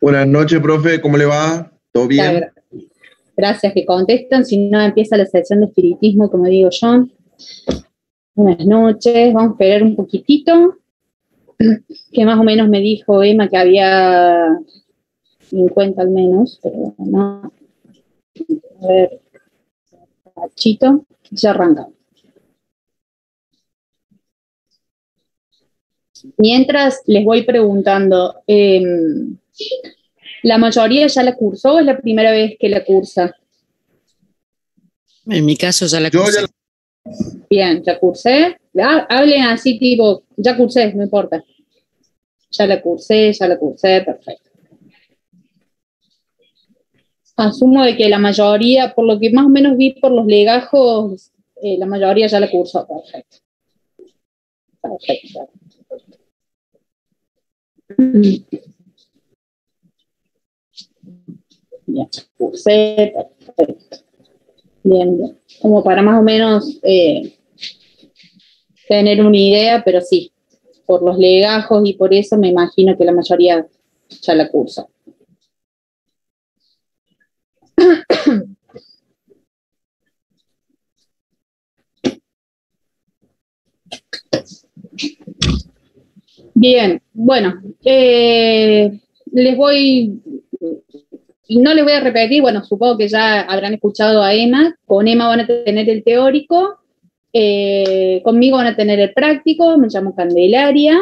Buenas noches, profe, ¿cómo le va? ¿Todo bien? Gracias que contestan, si no empieza la sesión de espiritismo, como digo yo. Buenas noches, vamos a esperar un poquitito, que más o menos me dijo Emma que había 50 al menos, pero no. A ver, Pachito, ya arrancamos. Mientras les voy preguntando, ¿la mayoría ya la cursó o es la primera vez que la cursa? En mi caso ya la cursé. Bien, ya cursé. Hablen así tipo, ya cursé, no importa. Ya la cursé, perfecto. Asumo de que la mayoría, por lo que más o menos vi por los legajos, la mayoría ya la cursó, perfecto. Perfecto. Bien, cursé, perfecto. Bien, bien. Como para más o menos tener una idea, pero sí, por los legajos y por eso me imagino que la mayoría ya la cursa. Bien, bueno, les voy, no les voy a repetir, bueno, supongo que ya habrán escuchado a Emma, con Emma van a tener el teórico, conmigo van a tener el práctico, me llamo Candelaria,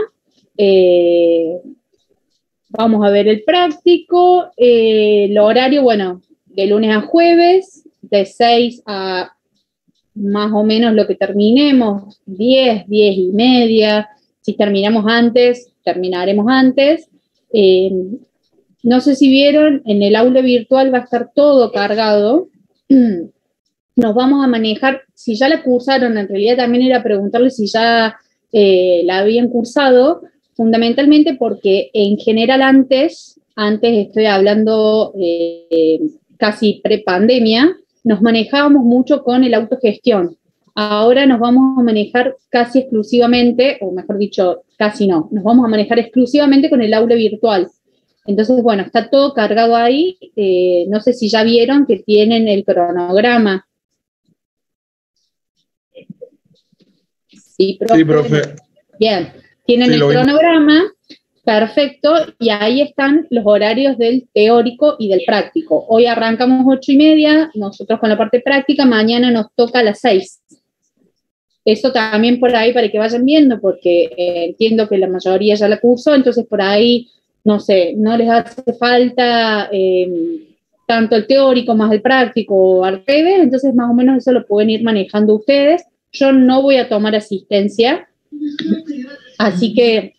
vamos a ver el práctico, el horario, bueno, de lunes a jueves, de 6 a más o menos lo que terminemos, 10, 10 y media, si terminamos antes, terminaremos antes. No sé si vieron, en el aula virtual va a estar todo cargado. Nos vamos a manejar, si ya la cursaron, en realidad también era preguntarles si ya la habían cursado, fundamentalmente porque en general antes estoy hablando casi pre-pandemia, nos manejábamos mucho con el autogestión. Ahora nos vamos a manejar casi exclusivamente, o mejor dicho, casi no, nos vamos a manejar exclusivamente con el aula virtual. Entonces, bueno, está todo cargado ahí. No sé si ya vieron que tienen el cronograma. Sí, profe. Sí, profe. Bien, tienen el cronograma, perfecto, y ahí están los horarios del teórico y del práctico. Hoy arrancamos 8:30, nosotros con la parte práctica, mañana nos toca a las 6. Eso también por ahí para que vayan viendo, porque entiendo que la mayoría ya la cursó, entonces por ahí, no sé, no les hace falta tanto el teórico más el práctico o al revés, entonces más o menos eso lo pueden ir manejando ustedes. Yo no voy a tomar asistencia, así que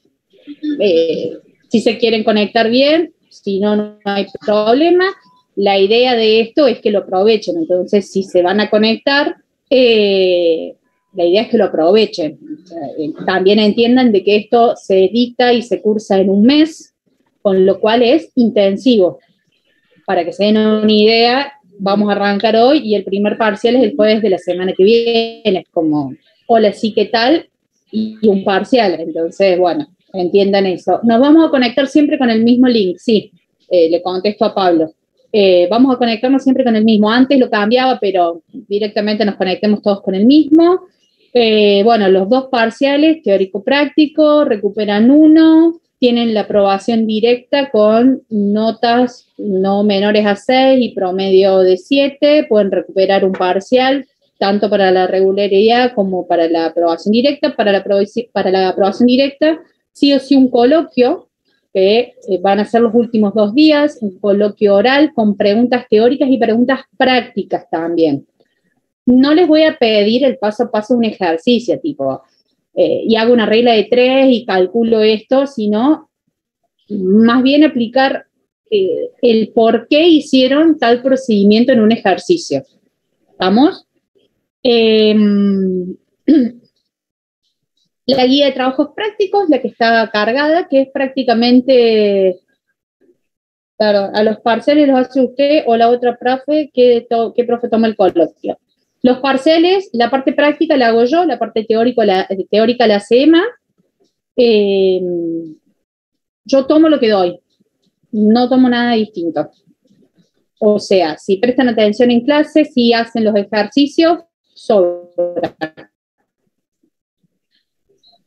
si se quieren conectar bien, si no, no hay problema. La idea de esto es que lo aprovechen, entonces si se van a conectar, la idea es que lo aprovechen. También entiendan de que esto se dicta y se cursa en un mes, con lo cual es intensivo. Para que se den una idea, vamos a arrancar hoy y el primer parcial es el jueves de la semana que viene, es como, hola, sí, ¿qué tal? Y un parcial, entonces, bueno, entiendan eso. Nos vamos a conectar siempre con el mismo link, sí, le contesto a Pablo. Vamos a conectarnos siempre con el mismo. Antes lo cambiaba, pero directamente nos conectemos todos con el mismo. Bueno, los dos parciales, teórico-práctico, recuperan uno, tienen la aprobación directa con notas no menores a 6 y promedio de 7, pueden recuperar un parcial, tanto para la regularidad como para la aprobación directa. Para la aprobación directa, sí o sí un coloquio, que van a ser los últimos 2 días, un coloquio oral con preguntas teóricas y preguntas prácticas también. No les voy a pedir el paso a paso de un ejercicio, tipo, y hago una regla de 3 y calculo esto, sino más bien aplicar el por qué hicieron tal procedimiento en un ejercicio. ¿Vamos? La guía de trabajos prácticos, la que está cargada, que es prácticamente, claro, a los parciales los hace usted o la otra profe, ¿qué profe toma el coloquio? Los parciales, la parte práctica la hago yo, la parte teórica la hace Emma. yo tomo lo que doy, no tomo nada distinto. O sea, si prestan atención en clase, si hacen los ejercicios, sobra.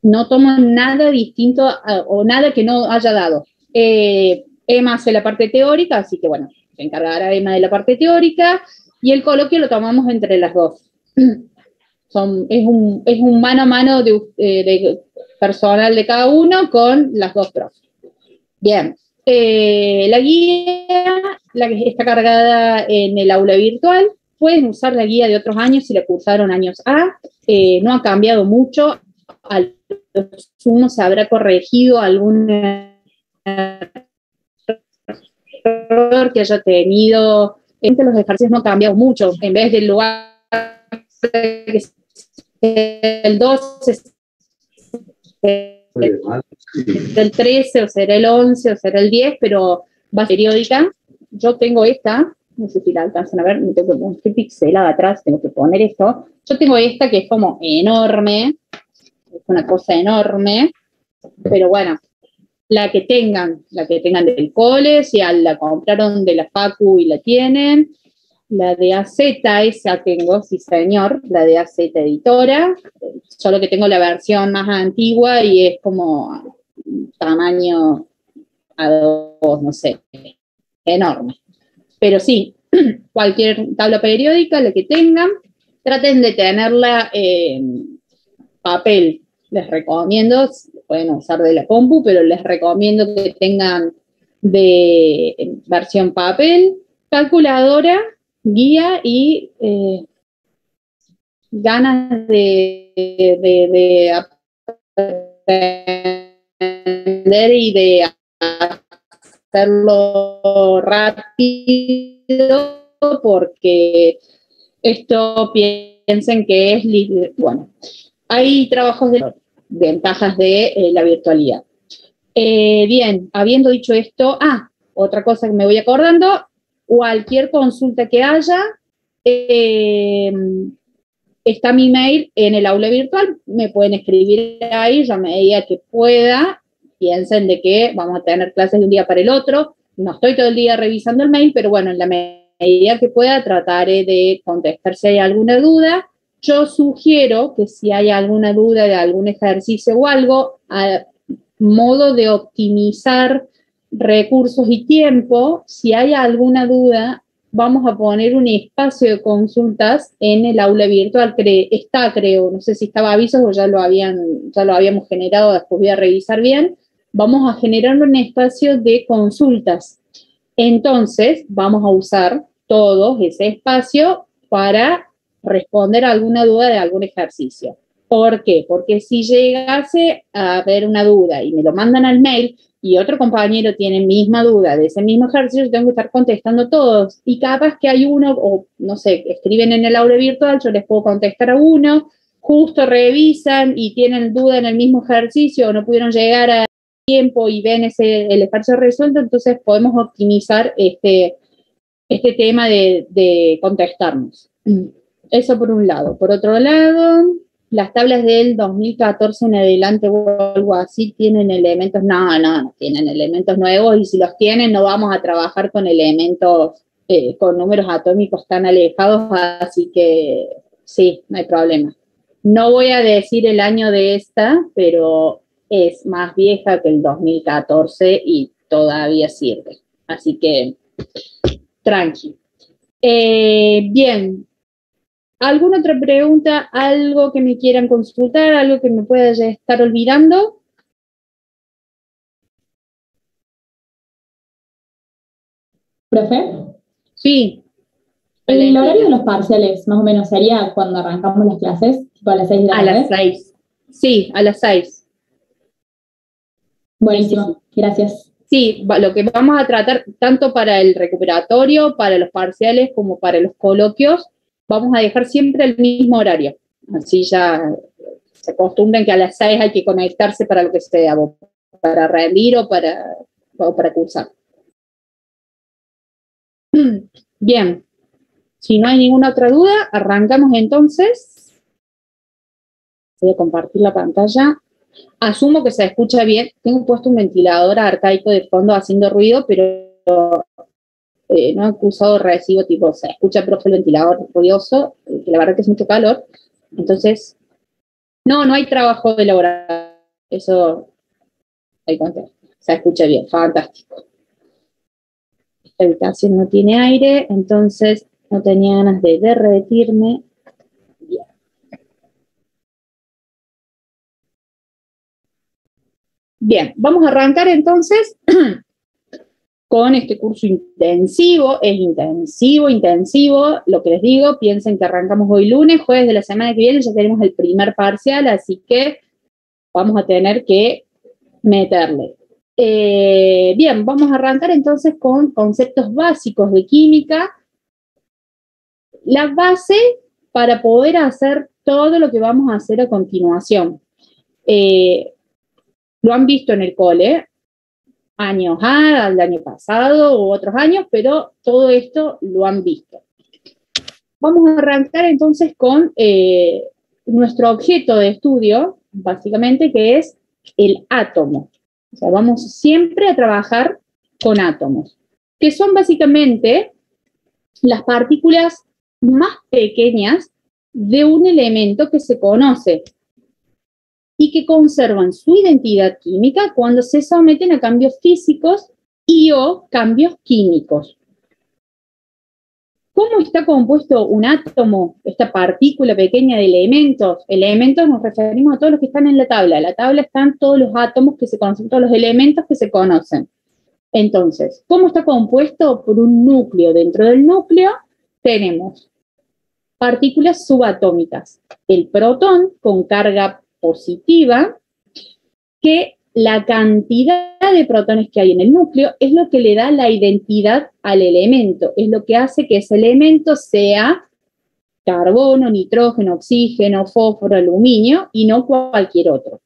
No tomo nada distinto o nada que no haya dado. Emma hace la parte teórica, así que bueno, se encargará Emma de la parte teórica, y el coloquio lo tomamos entre las dos. Es un mano a mano de personal de cada uno con las dos profes. Bien. La guía, la que está cargada en el aula virtual, pueden usar la guía de otros años si la cursaron años A, no ha cambiado mucho, a lo sumo se habrá corregido algún error que haya tenido, los ejercicios no han cambiado mucho, en vez del lugar el 12 el 13 o será el 11 o será el 10, pero va periódica. Yo tengo esta, no sé si la alcanzan a ver, estoy pixelada atrás, tengo que poner esto. Yo tengo esta que es como enorme, es una cosa enorme, pero bueno, la que tengan del cole, si la compraron de la Facu y la tienen. La de AZ, esa tengo, sí señor, la de AZ Editora, solo que tengo la versión más antigua y es como tamaño A2, no sé, enorme. Pero sí, cualquier tabla periódica, la que tengan, traten de tenerla en papel. Les recomiendo, pueden usar de la compu, pero les recomiendo que tengan de versión papel, calculadora, guía y ganas de aprender y de hacerlo rápido, porque esto piensen que es, bueno, hay trabajos de ventajas de la virtualidad. Bien, habiendo dicho esto, otra cosa que me voy acordando, cualquier consulta que haya, está mi mail en el aula virtual, me pueden escribir ahí, yo a medida que pueda, piensen de que vamos a tener clases de un día para el otro, no estoy todo el día revisando el mail, pero bueno, en la medida que pueda trataré de contestar si hay alguna duda. Yo sugiero que si hay alguna duda de algún ejercicio o algo, a modo de optimizar recursos y tiempo, si hay alguna duda, vamos a poner un espacio de consultas en el aula virtual. Creo, no sé si estaba avisos o ya lo habíamos generado, después voy a revisar bien. Vamos a generar un espacio de consultas. Entonces, vamos a usar todo ese espacio para responder a alguna duda de algún ejercicio. ¿Por qué? Porque si llegase a haber una duda y me lo mandan al mail y otro compañero tiene misma duda de ese mismo ejercicio, yo tengo que estar contestando todos. Y capaz que hay uno, o no sé, escriben en el aula virtual, yo les puedo contestar a uno, justo revisan y tienen duda en el mismo ejercicio o no pudieron llegar a tiempo y ven el ejercicio resuelto, entonces podemos optimizar este tema de contestarnos. Eso por un lado. Por otro lado, las tablas del 2014 en adelante o algo así tienen elementos, no tienen elementos nuevos, y si los tienen no vamos a trabajar con elementos, con números atómicos tan alejados, así que sí, no hay problema. No voy a decir el año de esta, pero es más vieja que el 2014 y todavía sirve. Así que, tranqui. Bien. ¿Alguna otra pregunta? ¿Algo que me quieran consultar? ¿Algo que me pueda ya estar olvidando? ¿Profe? Sí. El horario de los parciales, más o menos, sería cuando arrancamos las clases, tipo a las 6 de la tarde. A las 6. Sí, a las 6. Buenísimo, gracias. Sí, lo que vamos a tratar, tanto para el recuperatorio, para los parciales, como para los coloquios, vamos a dejar siempre el mismo horario. Así ya se acostumbran que a las 6 hay que conectarse para lo que sea, para rendir o para cursar. Bien, si no hay ninguna otra duda, arrancamos entonces. Voy a compartir la pantalla. Asumo que se escucha bien. Tengo puesto un ventilador arcaico de fondo haciendo ruido, pero no he usado recibo, tipo, se escucha, profe, el ventilador ruidoso, que la verdad que es mucho calor. Entonces, no hay trabajo de laboratorio. Eso, ahí conté. Se escucha bien, fantástico. Esta habitación no tiene aire, entonces no tenía ganas de derretirme. Bien. Bien, vamos a arrancar entonces con este curso intensivo. Es intensivo, lo que les digo. Piensen que arrancamos hoy lunes, jueves de la semana que viene ya tenemos el primer parcial, así que vamos a tener que meterle. Bien, vamos a arrancar entonces con conceptos básicos de química. La base para poder hacer todo lo que vamos a hacer a continuación. Lo han visto en el cole, años al año pasado u otros años, pero todo esto lo han visto. Vamos a arrancar entonces con nuestro objeto de estudio, básicamente, que es el átomo. O sea, vamos siempre a trabajar con átomos, que son básicamente las partículas más pequeñas de un elemento que se conoce y que conservan su identidad química cuando se someten a cambios físicos y o cambios químicos. ¿Cómo está compuesto un átomo, esta partícula pequeña de elementos? Elementos nos referimos a todos los que están en la tabla. En la tabla están todos los átomos que se conocen, todos los elementos que se conocen. Entonces, ¿cómo está compuesto? Por un núcleo. Dentro del núcleo tenemos partículas subatómicas. El protón con carga positiva, que la cantidad de protones que hay en el núcleo es lo que le da la identidad al elemento, es lo que hace que ese elemento sea carbono, nitrógeno, oxígeno, fósforo, aluminio y no cualquier otro.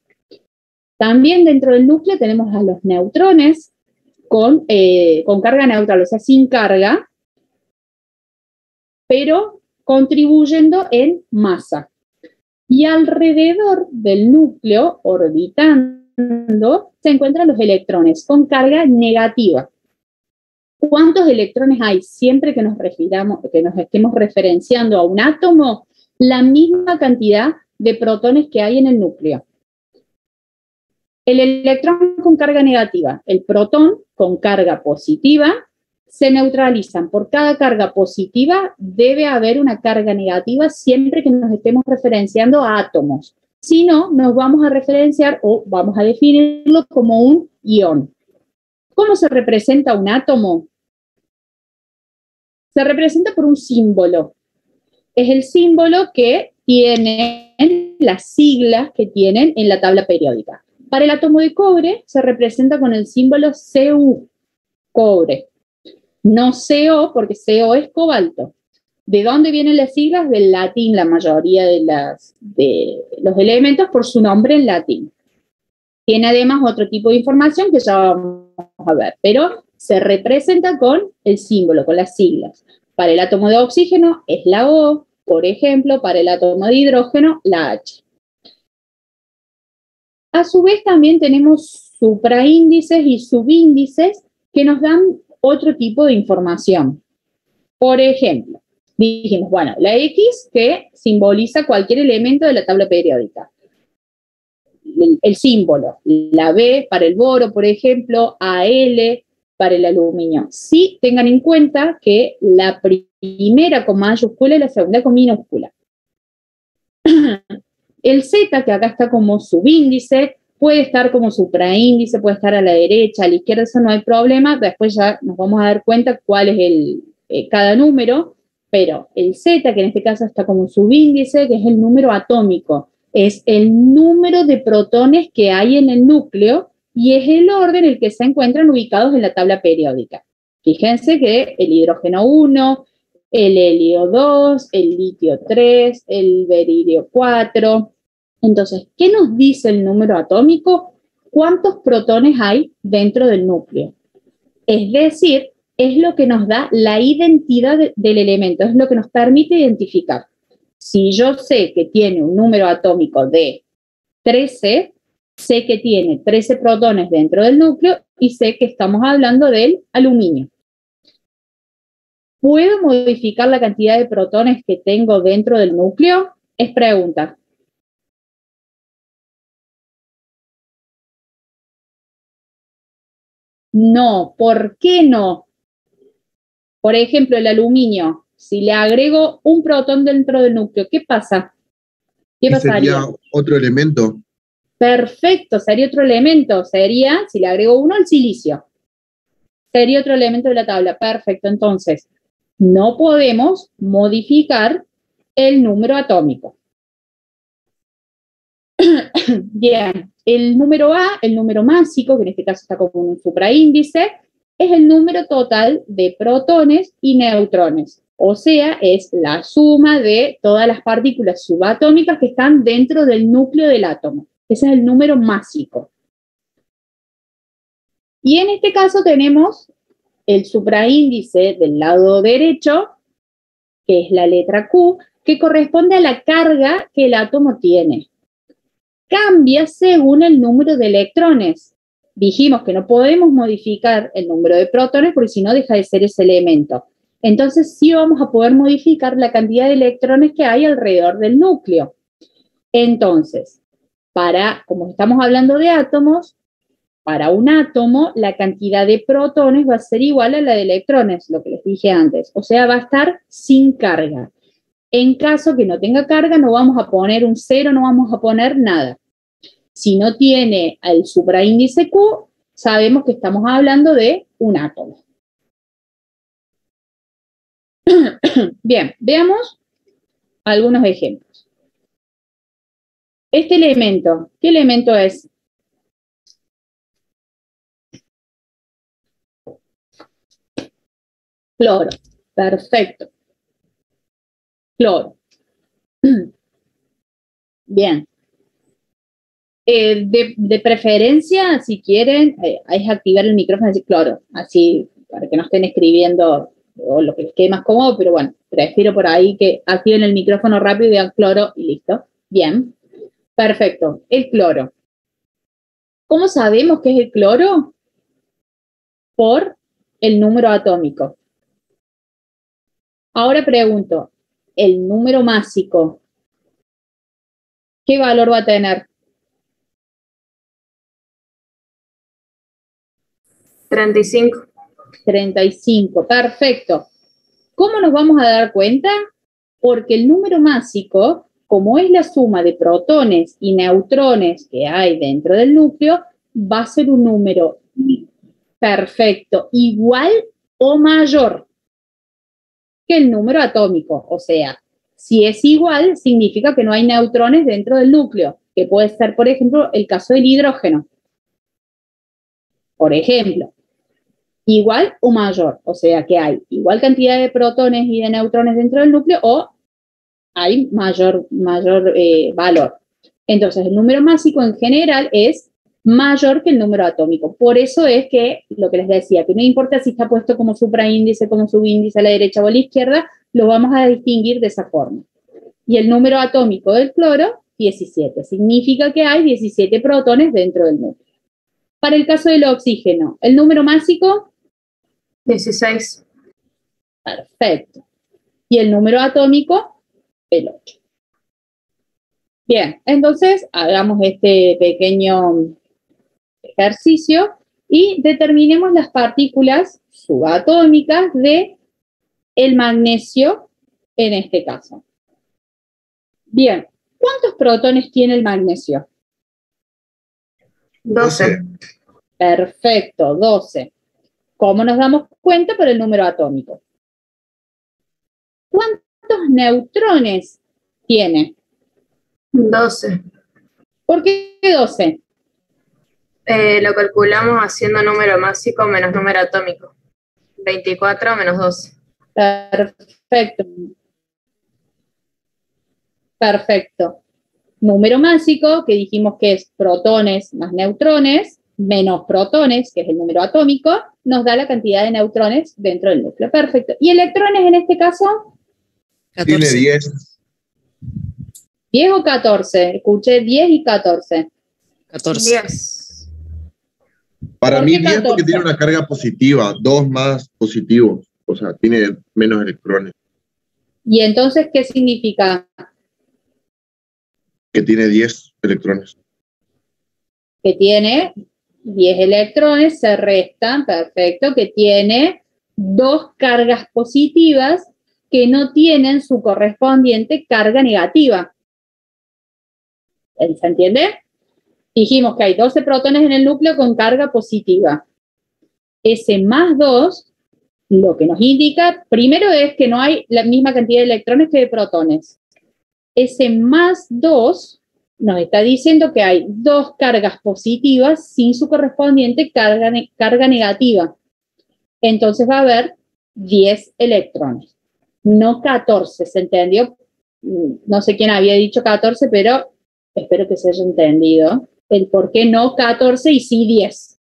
También dentro del núcleo tenemos a los neutrones con carga neutral, o sea, sin carga, pero contribuyendo en masa. Y alrededor del núcleo, orbitando, se encuentran los electrones con carga negativa. ¿Cuántos electrones hay? Siempre que nos estemos referenciando a un átomo, la misma cantidad de protones que hay en el núcleo. El electrón con carga negativa, el protón con carga positiva, se neutralizan. Por cada carga positiva debe haber una carga negativa siempre que nos estemos referenciando a átomos. Si no, nos vamos a referenciar o vamos a definirlo como un ion. ¿Cómo se representa un átomo? Se representa por un símbolo. Es el símbolo que tienen las siglas que tienen en la tabla periódica. Para el átomo de cobre se representa con el símbolo Cu, cobre. No CO, porque CO es cobalto. ¿De dónde vienen las siglas? Del latín, la mayoría de los elementos por su nombre en latín. Tiene además otro tipo de información que ya vamos a ver, pero se representa con el símbolo, con las siglas. Para el átomo de oxígeno es la O, por ejemplo, para el átomo de hidrógeno, la H. A su vez también tenemos supraíndices y subíndices que nos dan otro tipo de información. Por ejemplo, dijimos, bueno, la X que simboliza cualquier elemento de la tabla periódica. El símbolo, la B para el boro, por ejemplo, AL para el aluminio. Sí, tengan en cuenta que la primera con mayúscula y la segunda con minúscula. El Z, que acá está como subíndice, puede estar como supraíndice, puede estar a la derecha, a la izquierda, eso no hay problema. Después ya nos vamos a dar cuenta cuál es cada número, pero el Z, que en este caso está como subíndice, que es el número atómico, es el número de protones que hay en el núcleo y es el orden en el que se encuentran ubicados en la tabla periódica. Fíjense que el hidrógeno 1, el helio 2, el litio 3, el berilio 4. Entonces, ¿qué nos dice el número atómico? ¿Cuántos protones hay dentro del núcleo? Es decir, es lo que nos da la identidad del elemento, es lo que nos permite identificar. Si yo sé que tiene un número atómico de 13, sé que tiene 13 protones dentro del núcleo y sé que estamos hablando del aluminio. ¿Puedo modificar la cantidad de protones que tengo dentro del núcleo? Es pregunta. No, ¿por qué no? Por ejemplo, el aluminio, si le agrego un protón dentro del núcleo, ¿qué pasa? ¿Qué pasaría? Sería otro elemento. Perfecto, sería otro elemento. Sería, si le agrego uno, el silicio. Sería otro elemento de la tabla. Perfecto, entonces, no podemos modificar el número atómico. Bien, el número A, el número másico, que en este caso está como un supraíndice, es el número total de protones y neutrones. O sea, es la suma de todas las partículas subatómicas que están dentro del núcleo del átomo. Ese es el número másico. Y en este caso tenemos el supraíndice del lado derecho, que es la letra Q, que corresponde a la carga que el átomo tiene. Cambia según el número de electrones. Dijimos que no podemos modificar el número de protones porque si no deja de ser ese elemento. Entonces sí vamos a poder modificar la cantidad de electrones que hay alrededor del núcleo. Entonces, como estamos hablando de átomos, para un átomo la cantidad de protones va a ser igual a la de electrones, lo que les dije antes. O sea, va a estar sin carga. En caso que no tenga carga, no vamos a poner un 0, no vamos a poner nada. Si no tiene el supraíndice Q, sabemos que estamos hablando de un átomo. Bien, veamos algunos ejemplos. Este elemento, ¿qué elemento es? Cloro. Perfecto. Cloro. Bien. De preferencia, si quieren, es activar el micrófono y decir cloro, así para que no estén escribiendo o lo que les quede más cómodo, pero bueno, prefiero por ahí que activen el micrófono rápido y digan cloro y listo. Bien, perfecto. El cloro. ¿Cómo sabemos qué es el cloro? Por el número atómico. Ahora pregunto, el número másico, ¿qué valor va a tener? 35. 35, perfecto. ¿Cómo nos vamos a dar cuenta? Porque el número másico, como es la suma de protones y neutrones que hay dentro del núcleo, va a ser un número perfecto, igual o mayor que el número atómico. O sea, si es igual, significa que no hay neutrones dentro del núcleo, que puede ser, por ejemplo, el caso del hidrógeno. Por ejemplo, igual o mayor, o sea que hay igual cantidad de protones y de neutrones dentro del núcleo o hay mayor valor. Entonces, el número másico en general es mayor que el número atómico. Por eso es que, lo que les decía, que no importa si está puesto como supraíndice, como subíndice a la derecha o a la izquierda, lo vamos a distinguir de esa forma. Y el número atómico del cloro, 17. Significa que hay 17 protones dentro del núcleo. Para el caso del oxígeno, el número másico, 16. Perfecto. Y el número atómico, el 8. Bien, entonces hagamos este pequeño ejercicio y determinemos las partículas subatómicas de el magnesio en este caso. Bien, ¿cuántos protones tiene el magnesio? 12. Perfecto, 12. ¿Cómo nos damos cuenta? Por el número atómico. ¿Cuántos neutrones tiene? 12. ¿Por qué 12? Lo calculamos haciendo número másico menos número atómico. 24 menos 12. Perfecto. Perfecto. Número másico, que dijimos que es protones más neutrones, menos protones, que es el número atómico, nos da la cantidad de neutrones dentro del núcleo. Perfecto. ¿Y electrones en este caso? 14. Tiene 10. 10 o 14. Escuché 10 y 14. 14. 10. Para ¿Por mí qué 10 porque 14? tiene una carga positiva, 2 más positivos, o sea, tiene menos electrones, ¿Y entonces qué significa? que tiene 10 electrones. Que tiene 10 electrones, se restan, perfecto, que tiene 2 cargas positivas que no tienen su correspondiente carga negativa. ¿Se entiende? Dijimos que hay 12 protones en el núcleo con carga positiva. Ese más 2, lo que nos indica, primero es que no hay la misma cantidad de electrones que de protones. Ese más 2 nos está diciendo que hay 2 cargas positivas sin su correspondiente carga negativa. Entonces va a haber 10 electrones, no 14, ¿se entendió? No sé quién había dicho 14, pero espero que se haya entendido el por qué no 14 y sí 10.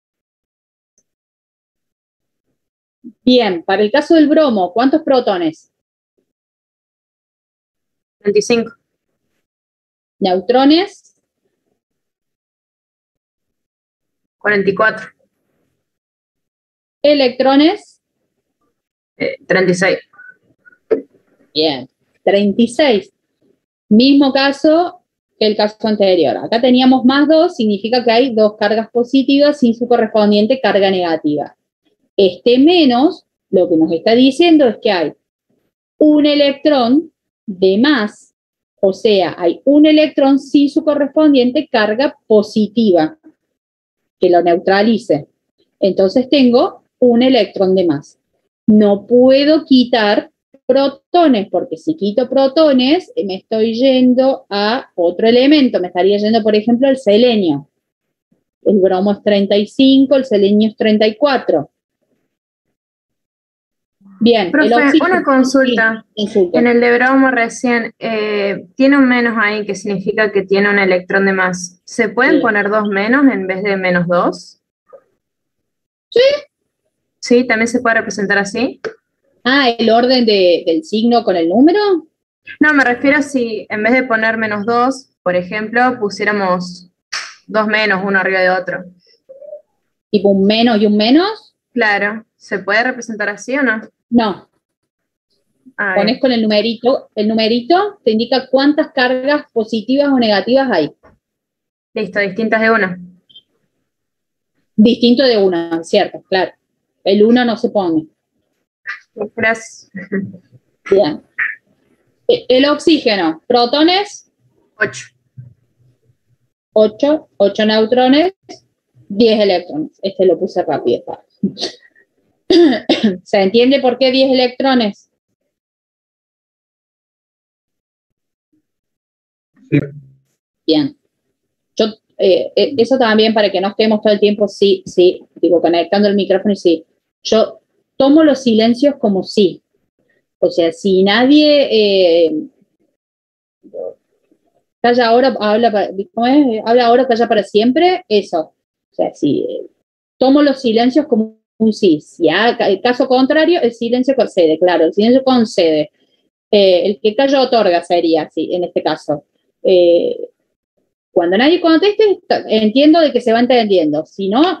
Bien, para el caso del bromo, ¿cuántos protones? 25. Neutrones, 44. electrones, 36. bien, 36. Mismo caso que el caso anterior. Acá teníamos más 2, significa que hay 2 cargas positivas sin su correspondiente carga negativa. Este menos, lo que nos está diciendo es que hay un electrón de más, o sea, hay un electrón sin su correspondiente carga positiva, que lo neutralice. Entonces tengo un electrón de más. No puedo quitar protones, porque si quito protones, me estoy yendo a otro elemento. Me estaría yendo, por ejemplo, al selenio. El bromo es 35, el selenio es 34. Bien, Profe, el oxígeno. una consulta. Sí, consulta. En el de bromo recién, tiene un menos ahí que significa que tiene un electrón de más. ¿Se pueden Sí. poner 2 menos en vez de menos 2? Sí. Sí, también se puede representar así. Ah, el orden del signo con el número. No, me refiero a si en vez de poner menos 2, por ejemplo, pusiéramos 2 menos, uno arriba de otro. Tipo un menos y un menos. Claro, ¿se puede representar así o no? No. A Pones ver, con el numerito te indica cuántas cargas positivas o negativas hay. listo, distintas de uno. Distinto de una, ¿cierto? Claro. El 1 no se pone. Gracias. Bien. El oxígeno, protones, 8. 8 neutrones, 10 electrones. Este lo puse rápido. ¿Se entiende por qué 10 electrones? Sí. Bien. Yo, eso también para que no estemos todo el tiempo, sí, digo, conectando el micrófono y sí. Yo tomo los silencios como sí. O sea, si nadie calla ahora, habla ahora, calla para siempre, eso. O sea, si tomo los silencios como un sí. Si el caso contrario, el silencio concede, claro, el silencio concede. El que calla otorga sería así, en este caso. Cuando nadie conteste, entiendo de que se va entendiendo. Si no,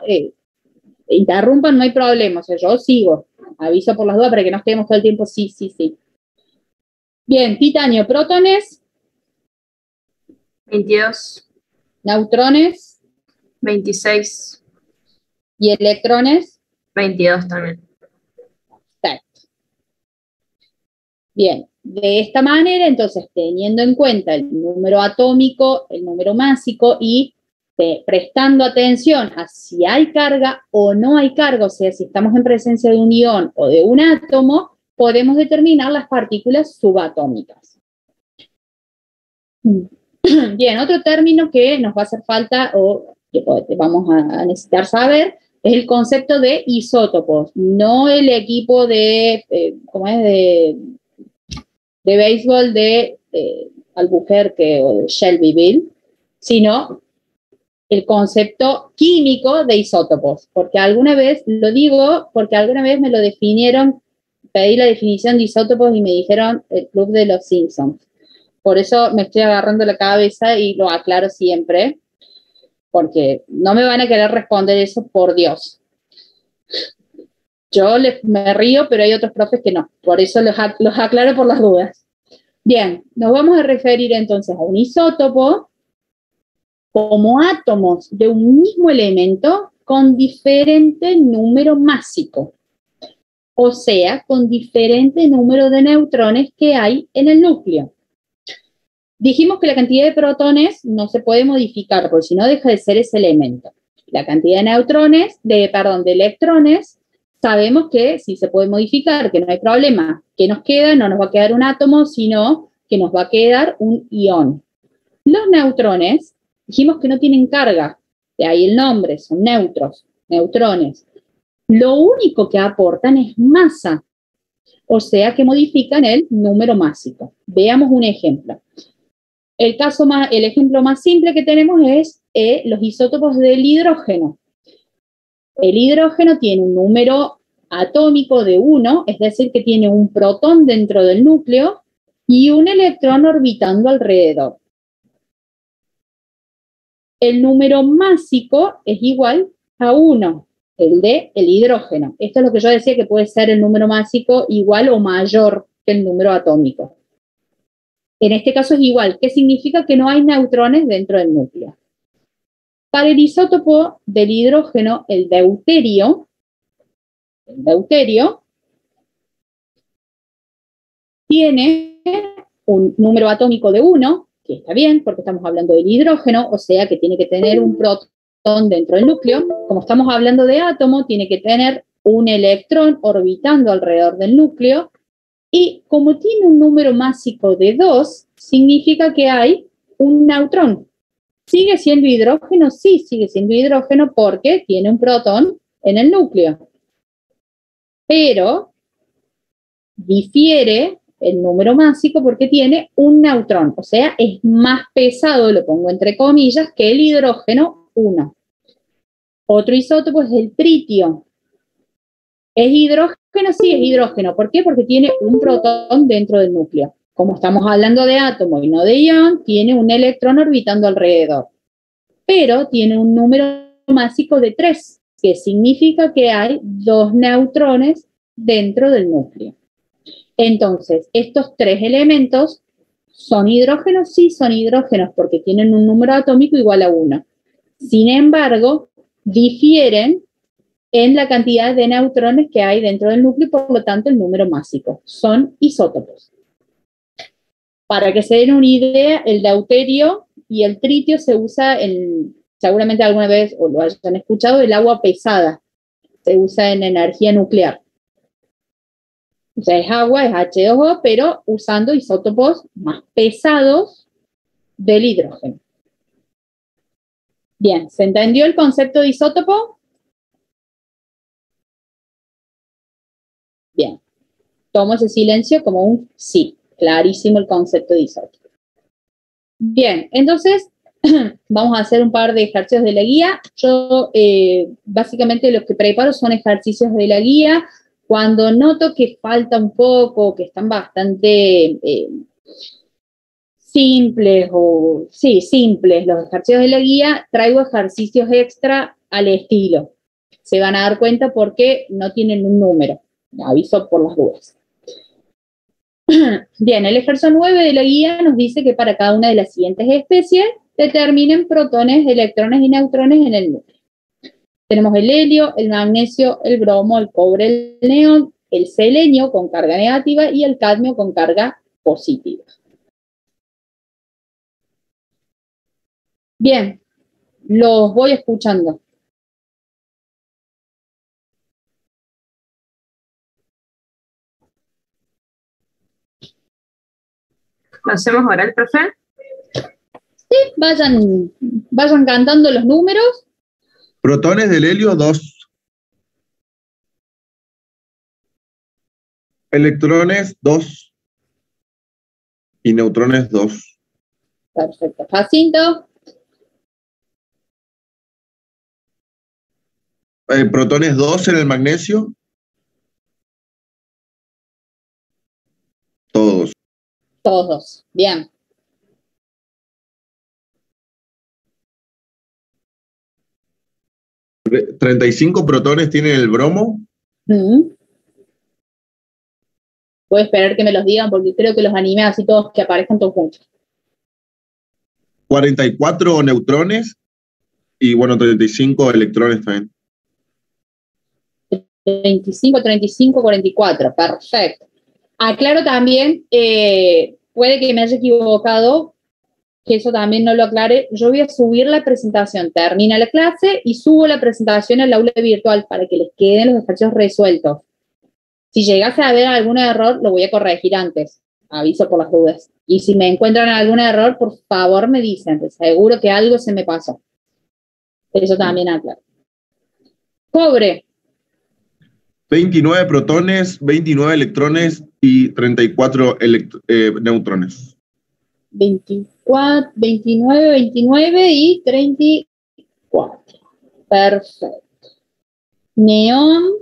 interrumpan, no hay problema. O sea, yo sigo. Aviso por las dudas para que no estemos todo el tiempo sí. Bien, titanio, protones, 22. neutrones 26. y electrones. 22 también. Perfecto. Bien, de esta manera, entonces, teniendo en cuenta el número atómico, el número másico y prestando atención a si hay carga o no hay carga, o sea, si estamos en presencia de un ión o de un átomo, podemos determinar las partículas subatómicas. Bien, otro término que nos va a hacer falta o que vamos a necesitar saber es el concepto de isótopos, no el equipo de, ¿cómo es? De béisbol de Albuquerque o de Shelbyville, sino el concepto químico de isótopos, porque alguna vez, lo digo porque alguna vez me lo definieron, pedí la definición de isótopos y me dijeron el club de los Simpsons. Por eso me estoy agarrando la cabeza y lo aclaro siempre. porque no me van a querer responder eso, por Dios. Yo me río, pero hay otros profes que no. Por eso los aclaro por las dudas. Bien, nos vamos a referir entonces a un isótopo como átomos de un mismo elemento con diferente número másico. O sea, con diferente número de neutrones que hay en el núcleo. Dijimos que la cantidad de protones no se puede modificar, porque si no deja de ser ese elemento. La cantidad de neutrones, de electrones, sabemos que sí se puede modificar, que no hay problema. ¿Qué nos queda? No nos va a quedar un átomo, sino que nos va a quedar un ion. Los neutrones, dijimos que no tienen carga, de ahí el nombre, son neutros, neutrones. Lo único que aportan es masa, o sea que modifican el número másico. Veamos un ejemplo. El ejemplo más simple que tenemos es los isótopos del hidrógeno. El hidrógeno tiene un número atómico de 1, es decir, que tiene un protón dentro del núcleo y un electrón orbitando alrededor. El número másico es igual a 1, el de el hidrógeno. Esto es lo que yo decía, que puede ser el número másico igual o mayor que el número atómico. En este caso es igual. ¿Qué significa? Que no hay neutrones dentro del núcleo. Para el isótopo del hidrógeno, el deuterio tiene un número atómico de 1, que está bien, porque estamos hablando del hidrógeno, o sea que tiene que tener un protón dentro del núcleo. Como estamos hablando de átomo, tiene que tener un electrón orbitando alrededor del núcleo, y como tiene un número másico de 2, significa que hay un neutrón. ¿Sigue siendo hidrógeno? Sí, sigue siendo hidrógeno porque tiene un protón en el núcleo. Pero difiere el número másico porque tiene un neutrón, o sea, es más pesado, lo pongo entre comillas, que el hidrógeno 1. Otro isótopo es el tritio. ¿Es hidrógeno? Sí, es hidrógeno. ¿Por qué? Porque tiene un protón dentro del núcleo. Como estamos hablando de átomo y no de ion, tiene un electrón orbitando alrededor. Pero tiene un número másico de 3, que significa que hay 2 neutrones dentro del núcleo. Entonces, estos 3 elementos, ¿son hidrógenos? Sí, son hidrógenos porque tienen un número atómico igual a 1. Sin embargo, difieren en la cantidad de neutrones que hay dentro del núcleo y por lo tanto el número másico. Son isótopos. Para que se den una idea, el deuterio y el tritio se usa seguramente alguna vez, o lo hayan escuchado, el agua pesada. Se usa en energía nuclear. O sea, es agua, es H2O, pero usando isótopos más pesados del hidrógeno. Bien, ¿se entendió el concepto de isótopo? Bien. Tomo ese silencio como un sí. Clarísimo el concepto de isótopo. Bien, entonces vamos a hacer un par de ejercicios de la guía. Yo básicamente los que preparo son ejercicios de la guía. Cuando noto que falta un poco, que están bastante simples los ejercicios de la guía, traigo ejercicios extra al estilo. Se van a dar cuenta porque no tienen un número. Aviso por las dudas. Bien, el ejercicio 9 de la guía nos dice que para cada una de las siguientes especies determinen protones, electrones y neutrones en el núcleo. Tenemos el helio, el magnesio, el bromo, el cobre, el neón, el selenio con carga negativa y el cadmio con carga positiva. Bien, los voy escuchando. ¿Lo hacemos oral, profe? Sí, vayan cantando los números. Protones del helio, 2. Electrones, 2. Y neutrones, 2. Perfecto. Jacinto. Protones, 2 en el magnesio. Todos. Todos. Bien. ¿35 protones tiene el bromo? Voy a esperar que me los digan porque creo que los animé así todos que aparezcan todos juntos. 44 neutrones y, bueno, 35 electrones también. 35, 35, 44. Perfecto. Aclaro también, puede que me haya equivocado, que eso también no lo aclare. Yo voy a subir la presentación, termina la clase y subo la presentación al aula virtual para que les queden los ejercicios resueltos. Si llegase a haber algún error, lo voy a corregir antes. Aviso por las dudas. Y si me encuentran algún error, por favor me dicen. Seguro que algo se me pasó. Eso también aclaro. Cobre. 29 protones, 29 electrones y 34 neutrones. 24, 29, 29 y 34. Perfecto. Neón.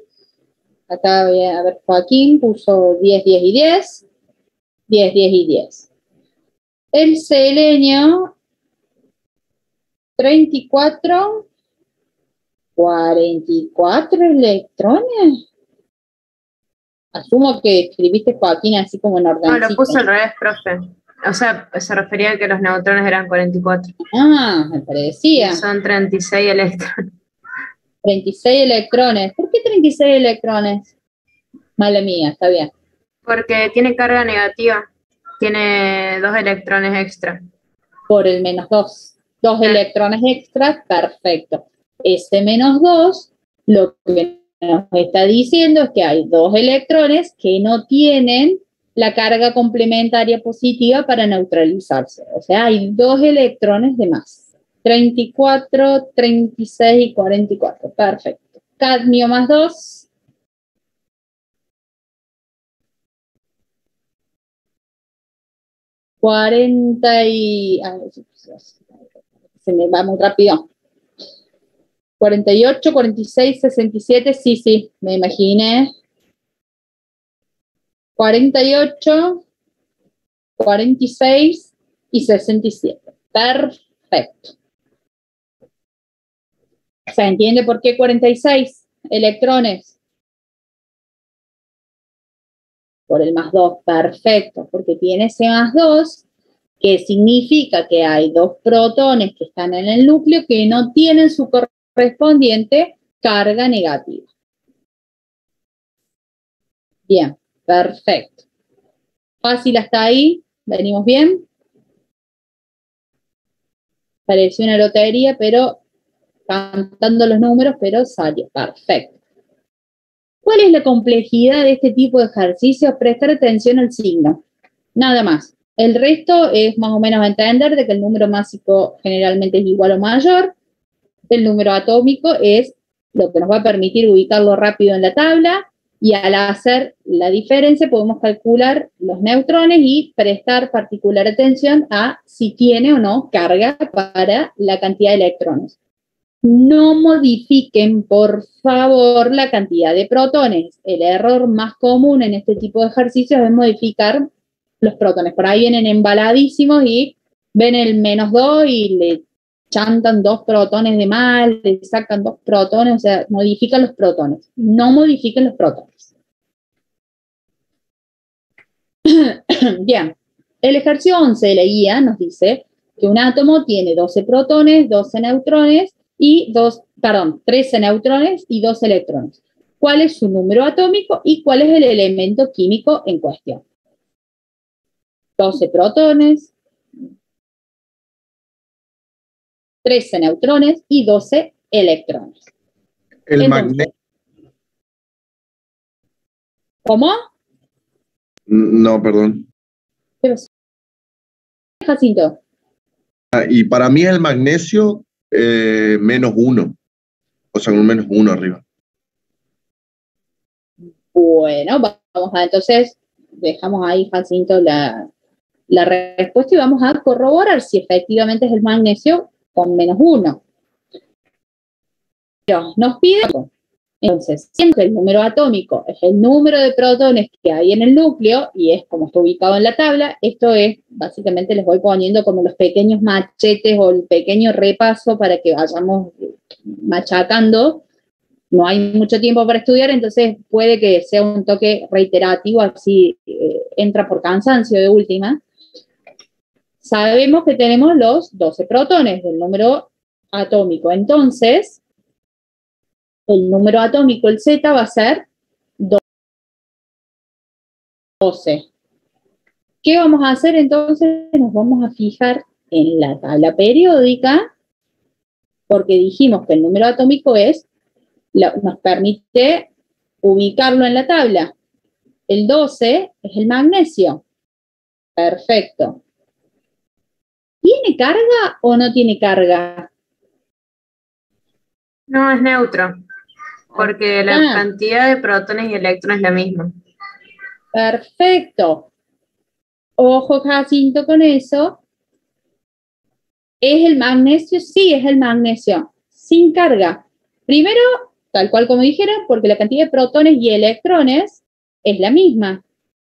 Acá voy a ver, Joaquín puso 10, 10 y 10. 10, 10 y 10. El selenio, 34, 44 electrones. Asumo que escribiste, Joaquín, así como en orden. No, lo puse al revés, profe. O sea, se refería a que los neutrones eran 44. Ah, me parecía. Y son 36 electrones. 36 electrones. ¿Por qué 36 electrones? Mala mía, está bien. Porque tiene carga negativa. Tiene 2 electrones extra. Por el menos 2. 2 electrones extras, perfecto. Ese menos 2, lo que nos está diciendo es que hay 2 electrones que no tienen la carga complementaria positiva para neutralizarse. O sea, hay 2 electrones de más. 34, 36 y 44. Perfecto. Cadmio más 2. Se me va muy rápido. 48, 46, 67, sí, me imaginé. 48, 46 y 67. Perfecto. ¿Se entiende por qué 46 electrones? Por el más 2, perfecto, porque tiene ese más 2, que significa que hay 2 protones que están en el núcleo que no tienen su correspondiente carga negativa. Bien, perfecto. Fácil hasta ahí, venimos bien. Pareció una lotería, pero cantando los números, pero salió, perfecto. ¿Cuál es la complejidad de este tipo de ejercicios? Prestar atención al signo, nada más. El resto es más o menos entender de que el número másico generalmente es igual o mayor. El número atómico es lo que nos va a permitir ubicarlo rápido en la tabla y al hacer la diferencia podemos calcular los neutrones y prestar particular atención a si tiene o no carga para la cantidad de electrones. No modifiquen, por favor, la cantidad de protones. El error más común en este tipo de ejercicios es modificar los protones. Por ahí vienen embaladísimos y ven el menos 2 y le chantan 2 protones de más, le sacan 2 protones, o sea, modifican los protones. No modifiquen los protones. Bien, el ejercicio 11 de la guía nos dice que un átomo tiene 12 protones, 12 neutrones y 13 neutrones y 2 electrones. ¿Cuál es su número atómico y cuál es el elemento químico en cuestión? 12 protones, 13 neutrones y 12 electrones. El magnesio. ¿Cómo? No, perdón. Jacinto. Y para mí el magnesio menos 1. O sea, un menos 1 arriba. Bueno, vamos a entonces, dejamos ahí, Jacinto, la respuesta y vamos a corroborar si efectivamente es el magnesio con menos 1. Pero nos pide Entonces, siempre el número atómico es el número de protones que hay en el núcleo y es como está ubicado en la tabla. Esto es, básicamente les voy poniendo como los pequeños machetes o el pequeño repaso para que vayamos machacando. No hay mucho tiempo para estudiar, entonces puede que sea un toque reiterativo, así entra por cansancio de última. Sabemos que tenemos los 12 protones del número atómico, entonces el número atómico, el Z, va a ser 12. ¿Qué vamos a hacer entonces? Nos vamos a fijar en la tabla periódica, porque dijimos que el número atómico nos permite ubicarlo en la tabla. El 12 es el magnesio. Perfecto. ¿Tiene carga o no tiene carga? No, es neutro, porque la cantidad de protones y electrones es la misma. Perfecto. Ojo, Jacinto, con eso. ¿Es el magnesio? Sí, es el magnesio. Sin carga. Primero, tal cual como dijeron, porque la cantidad de protones y electrones es la misma.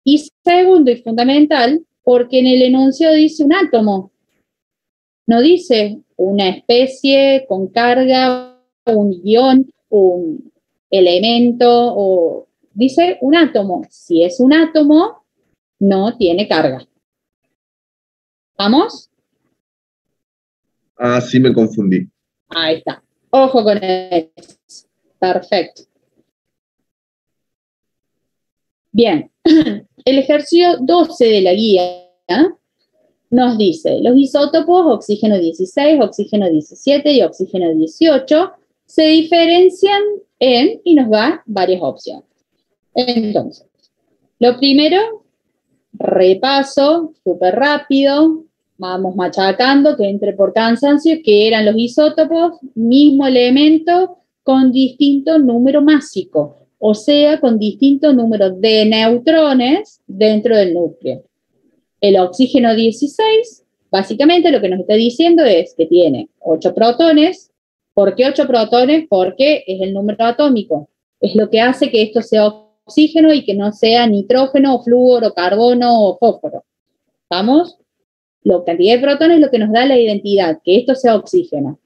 Y segundo y fundamental, porque en el enunciado dice un átomo. No dice una especie con carga, un ion, un elemento, o dice un átomo. Si es un átomo, no tiene carga. ¿Vamos? Ah, sí me confundí. Ahí está. Ojo con eso. Perfecto. Bien. El ejercicio 12 de la guía nos dice, los isótopos oxígeno 16, oxígeno 17 y oxígeno 18 se diferencian en, y nos da varias opciones. Entonces, lo primero, repaso, súper rápido, vamos machacando, que entre por cansancio, que eran los isótopos, mismo elemento, con distinto número másico, o sea, con distinto número de neutrones dentro del núcleo. El oxígeno 16, básicamente lo que nos está diciendo es que tiene 8 protones. ¿Por qué 8 protones? Porque es el número atómico. Es lo que hace que esto sea oxígeno y que no sea nitrógeno, o flúor, o carbono, o fósforo. ¿Vamos? La cantidad de protones es lo que nos da la identidad, que esto sea oxígeno.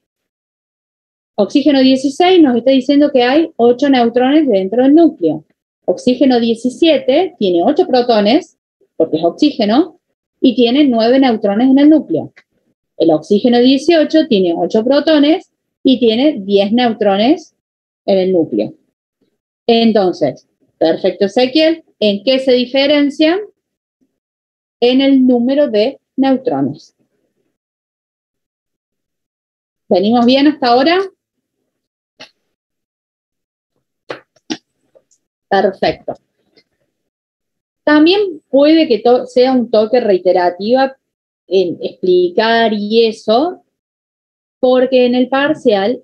Oxígeno 16 nos está diciendo que hay 8 neutrones dentro del núcleo. Oxígeno 17 tiene 8 protones, porque es oxígeno, y tiene 9 neutrones en el núcleo. El oxígeno 18 tiene 8 protones y tiene 10 neutrones en el núcleo. Entonces, perfecto, Ezequiel, ¿en qué se diferencian? En el número de neutrones. ¿Venimos bien hasta ahora? Perfecto. También puede que sea un toque reiterativa en explicar y eso, porque en el parcial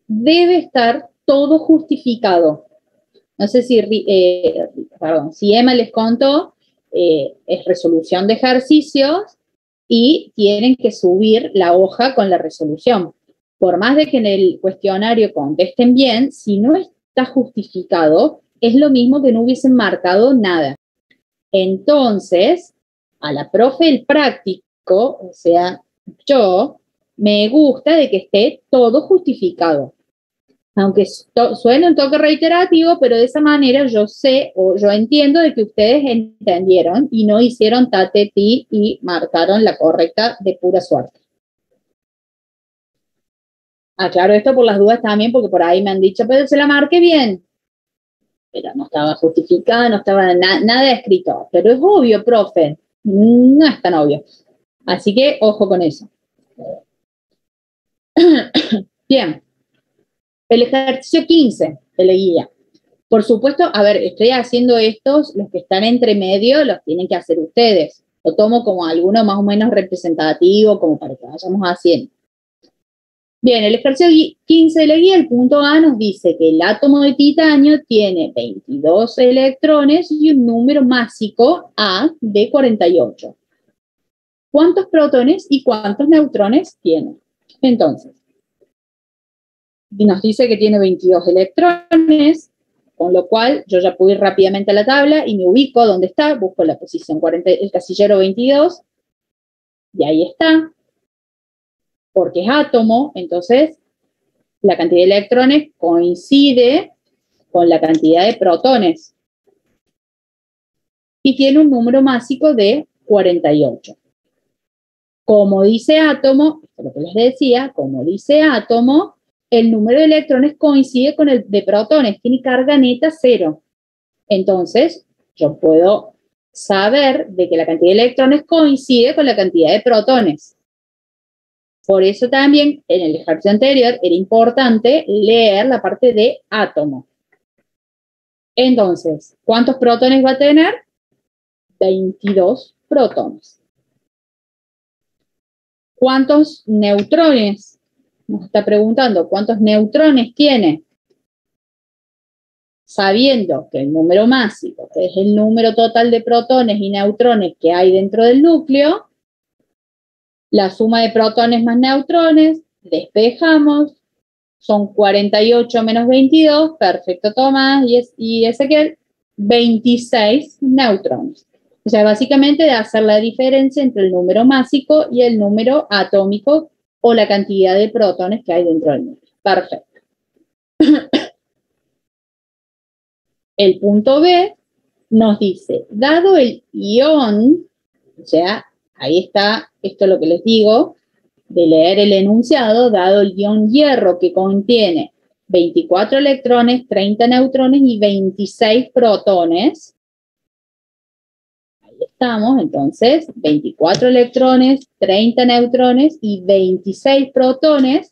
debe estar todo justificado. No sé si Emma les contó, es resolución de ejercicios y tienen que subir la hoja con la resolución. Por más de que en el cuestionario contesten bien, si no está justificado, es lo mismo que no hubiesen marcado nada. Entonces, a la profe el práctico, o sea, yo, me gusta de que esté todo justificado. Aunque suene un toque reiterativo, pero de esa manera yo sé o yo entiendo de que ustedes entendieron y no hicieron tatetí y marcaron la correcta de pura suerte. Aclaro esto por las dudas también, porque por ahí me han dicho, pero se la marqué bien. Pero no estaba justificada, no estaba nada escrito. Pero es obvio, profe, no es tan obvio. Así que ojo con eso. Bien. El ejercicio 15 de la guía. Por supuesto, a ver, estoy haciendo estos, los que están entre medio los tienen que hacer ustedes. Lo tomo como alguno más o menos representativo, como para que vayamos haciendo. Bien, el ejercicio 15 de la guía, el punto A nos dice que el átomo de titanio tiene 22 electrones y un número másico A de 48. ¿Cuántos protones y cuántos neutrones tiene? Entonces, nos dice que tiene 22 electrones, con lo cual yo ya puedo ir rápidamente a la tabla y me ubico donde está, busco la posición 40, el casillero 22, y ahí está, porque es átomo, entonces la cantidad de electrones coincide con la cantidad de protones. Y tiene un número másico de 48. Como dice átomo, esto es lo que les decía, como dice átomo, el número de electrones coincide con el de protones, tiene carga neta 0. Entonces, yo puedo saber de que la cantidad de electrones coincide con la cantidad de protones. Por eso también, en el ejercicio anterior, era importante leer la parte de átomo. Entonces, ¿cuántos protones va a tener? 22 protones. ¿Cuántos neutrones? Nos está preguntando, ¿cuántos neutrones tiene? Sabiendo que el número másico, que es el número total de protones y neutrones que hay dentro del núcleo, la suma de protones más neutrones, despejamos, son 48 menos 22, perfecto Tomás y Ezequiel, 26 neutrones. O sea, básicamente de hacer la diferencia entre el número másico y el número atómico o la cantidad de protones que hay dentro del núcleo. Perfecto. El punto B nos dice, dado el ion, o sea, ahí está, esto es lo que les digo, de leer el enunciado, dado el ion hierro que contiene 24 electrones, 30 neutrones y 26 protones. Ahí estamos, entonces, 24 electrones, 30 neutrones y 26 protones.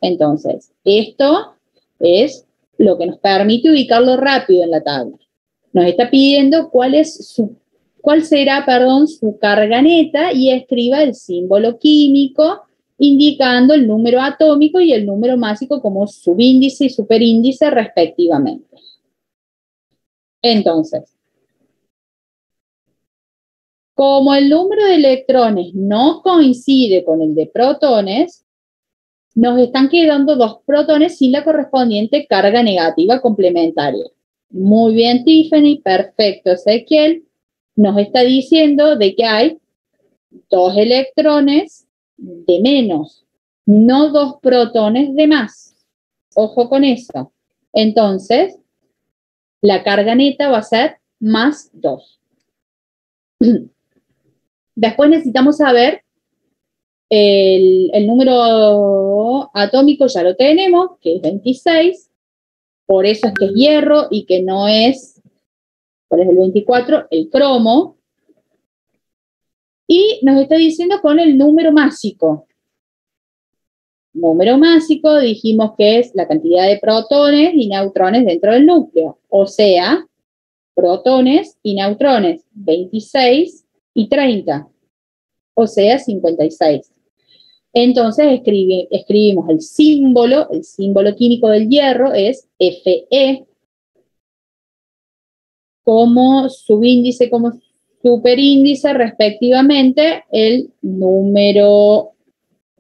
Entonces, esto es lo que nos permite ubicarlo rápido en la tabla. Nos está pidiendo cuál será su carga neta y escriba el símbolo químico indicando el número atómico y el número másico como subíndice y superíndice respectivamente. Entonces, como el número de electrones no coincide con el de protones, nos están quedando 2 protones sin la correspondiente carga negativa complementaria. Muy bien, Tiffany, perfecto, Ezequiel. Nos está diciendo de que hay 2 electrones de menos, no 2 protones de más. Ojo con eso. Entonces, la carga neta va a ser más 2. Después necesitamos saber el número atómico, ya lo tenemos, que es 26. Por eso es que es hierro y que no es, ¿cuál es el 24? El cromo. Y nos está diciendo con el número másico. Número másico dijimos que es la cantidad de protones y neutrones dentro del núcleo. O sea, protones y neutrones, 26 y 30. O sea, 56. Entonces escribimos el símbolo químico del hierro es Fe, como subíndice, como superíndice, respectivamente, el número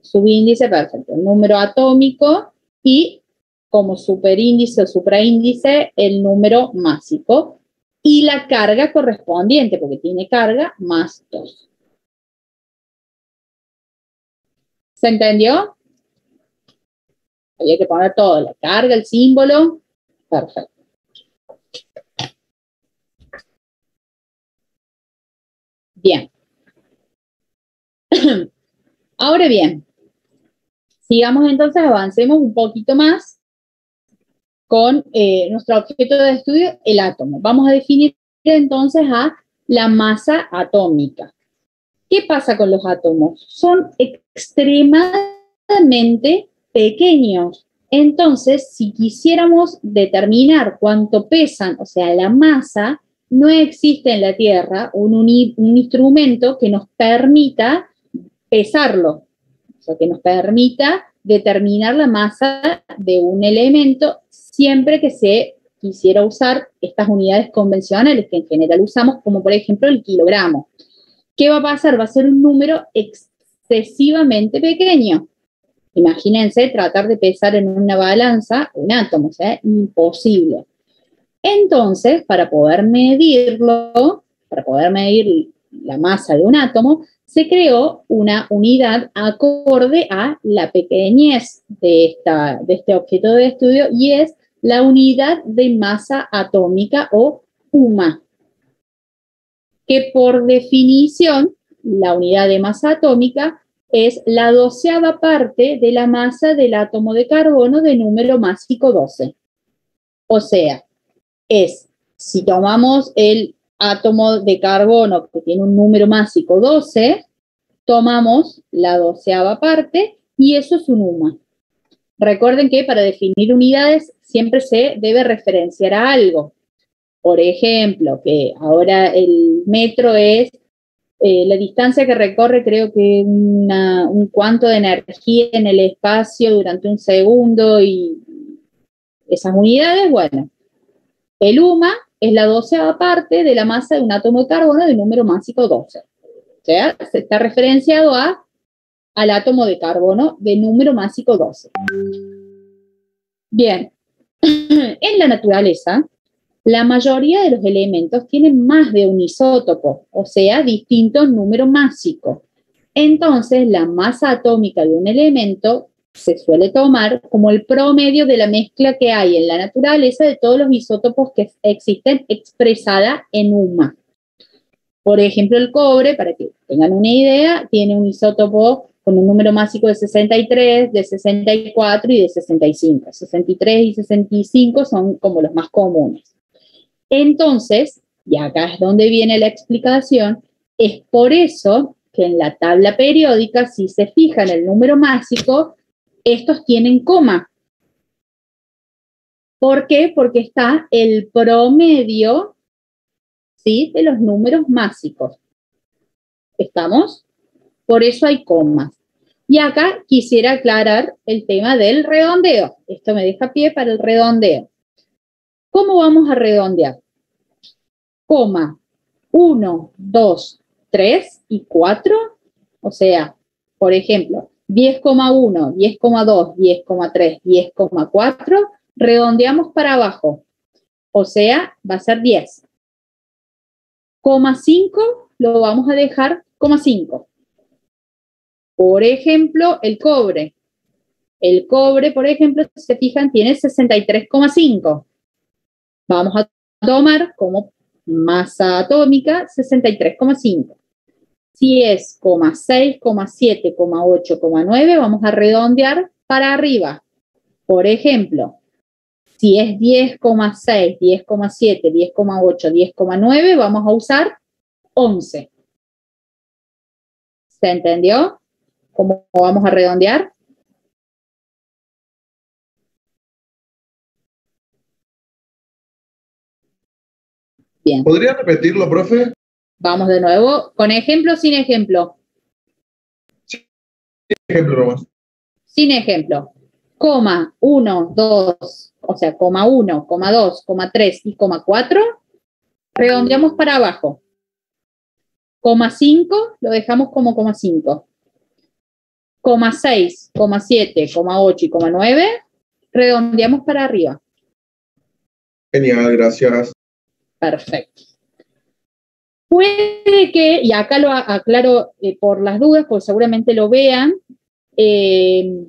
subíndice, perfecto, el número atómico y como superíndice o supraíndice, el número másico y la carga correspondiente, porque tiene carga más 2. ¿Se entendió? Había que poner todo, la carga, el símbolo. Perfecto. Bien. Ahora bien, sigamos entonces, avancemos un poquito más con nuestro objeto de estudio, el átomo. Vamos a definir entonces a la masa atómica. ¿Qué pasa con los átomos? Son extremadamente pequeños. Entonces, si quisiéramos determinar cuánto pesan, o sea, la masa, no existe en la Tierra un instrumento que nos permita pesarlo, o sea, que nos permita determinar la masa de un elemento siempre que se quisiera usar estas unidades convencionales que en general usamos, como por ejemplo el kilogramo. ¿Qué va a pasar? Va a ser un número excesivamente pequeño. Imagínense tratar de pesar en una balanza un átomo, o sea, imposible. Entonces, para poder medirlo, para poder medir la masa de un átomo, se creó una unidad acorde a la pequeñez de este objeto de estudio, y es la unidad de masa atómica o UMA, que por definición, la unidad de masa atómica es la 12ª parte de la masa del átomo de carbono de número másico 12. O sea, si tomamos el átomo de carbono que tiene un número másico 12, tomamos la 12ª parte y eso es un UMA. Recuerden que para definir unidades siempre se debe referenciar a algo. Por ejemplo, que ahora el metro es la distancia que recorre, creo que un cuanto de energía en el espacio durante un segundo, y esas unidades, bueno, el UMA es la 12ª parte de la masa de un átomo de carbono de número másico 12. O sea, se está referenciado al átomo de carbono de número másico 12. Bien, en la naturaleza, la mayoría de los elementos tienen más de un isótopo, o sea, distintos números másicos. Entonces, la masa atómica de un elemento se suele tomar como el promedio de la mezcla que hay en la naturaleza de todos los isótopos que existen expresada en UMA. Por ejemplo, el cobre, para que tengan una idea, tiene un isótopo con un número másico de 63, de 64 y de 65. 63 y 65 son como los más comunes. Entonces, y acá es donde viene la explicación, es por eso que en la tabla periódica, si se fijan el número másico, estos tienen coma. ¿Por qué? Porque está el promedio, ¿sí?, de los números másicos. ¿Estamos? Por eso hay comas. Y acá quisiera aclarar el tema del redondeo. Esto me deja pie para el redondeo. ¿Cómo vamos a redondear? Coma 1, 2, 3 y 4. O sea, por ejemplo, 10,1, 10,2, 10,3, 10,4. Redondeamos para abajo. O sea, va a ser 10. Coma 5 lo vamos a dejar coma 5. Por ejemplo, el cobre. El cobre, por ejemplo, si se fijan, tiene 63,5. Vamos a tomar como masa atómica 63,5. Si es 6, 7, 8, 9, vamos a redondear para arriba. Por ejemplo, si es 10,6, 10,7, 10,8, 10,9, vamos a usar 11. ¿Se entendió cómo vamos a redondear? Bien. ¿Podría repetirlo, profe? Vamos de nuevo, con ejemplo o sin ejemplo. Sin ejemplo nomás. Sin ejemplo. Coma 1, 2, o sea, coma 1, coma 2, coma 3 y coma 4, redondeamos para abajo. Coma 5 lo dejamos como coma 5. Coma 6, coma 7, coma 8 y coma 9, redondeamos para arriba. Genial, gracias. Perfecto. Puede que, y acá lo aclaro por las dudas, porque seguramente lo vean, esto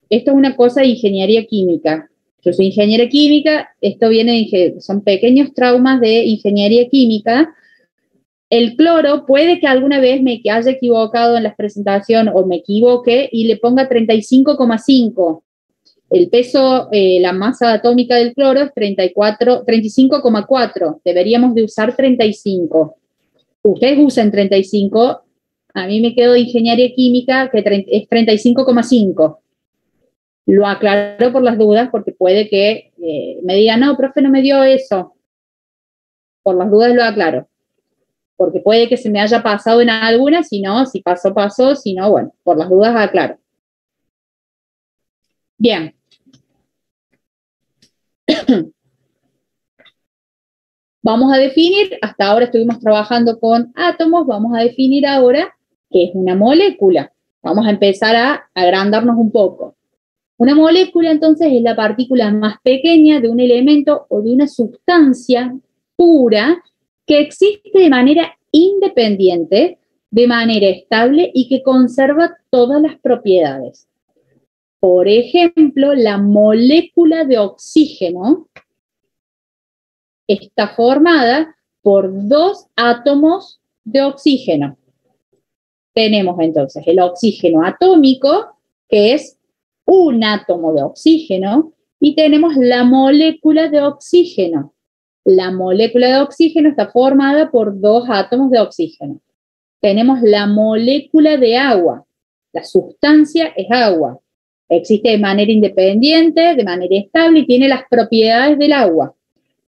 es una cosa de ingeniería química. Yo soy ingeniera química, esto viene son pequeños traumas de ingeniería química. El cloro, puede que alguna vez me haya equivocado en la presentación o me equivoque y le ponga 35,5. El peso, la masa atómica del cloro es 35,4. Deberíamos de usar 35. Ustedes usan 35. A mí me quedó de ingeniería química que es 35,5. Lo aclaro por las dudas porque puede que me digan, no, profe, no me dio eso. Por las dudas lo aclaro. Porque puede que se me haya pasado en alguna, si no, si pasó, pasó, si no, bueno, por las dudas aclaro. Bien. Vamos a definir, hasta ahora estuvimos trabajando con átomos, vamos a definir ahora qué es una molécula. Vamos a empezar a agrandarnos un poco. Una molécula, entonces, es la partícula más pequeña de un elemento o de una sustancia pura que existe de manera independiente, de manera estable y que conserva todas las propiedades. Por ejemplo, la molécula de oxígeno está formada por 2 átomos de oxígeno. Tenemos entonces el oxígeno atómico, que es un átomo de oxígeno, y tenemos la molécula de oxígeno. La molécula de oxígeno está formada por 2 átomos de oxígeno. Tenemos la molécula de agua. La sustancia es agua. Existe de manera independiente, de manera estable, y tiene las propiedades del agua.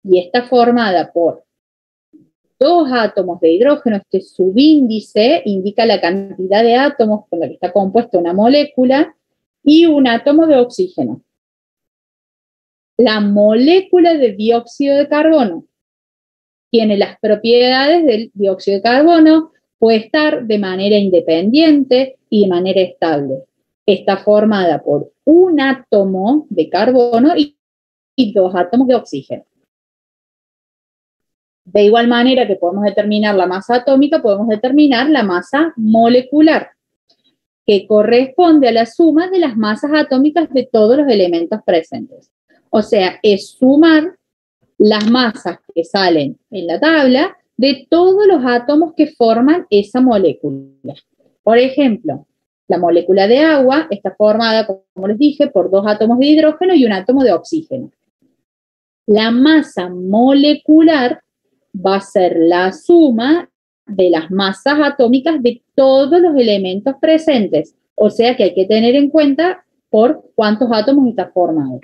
Y está formada por 2 átomos de hidrógeno. Este subíndice indica la cantidad de átomos con la que está compuesta una molécula, y un átomo de oxígeno. La molécula de dióxido de carbono tiene las propiedades del dióxido de carbono, puede estar de manera independiente y de manera estable. Está formada por un átomo de carbono y 2 átomos de oxígeno. De igual manera que podemos determinar la masa atómica, podemos determinar la masa molecular, que corresponde a la suma de las masas atómicas de todos los elementos presentes. O sea, es sumar las masas que salen en la tabla de todos los átomos que forman esa molécula. Por ejemplo, la molécula de agua está formada, como les dije, por 2 átomos de hidrógeno y un átomo de oxígeno. La masa molecular va a ser la suma de las masas atómicas de todos los elementos presentes. O sea que hay que tener en cuenta por cuántos átomos está formado.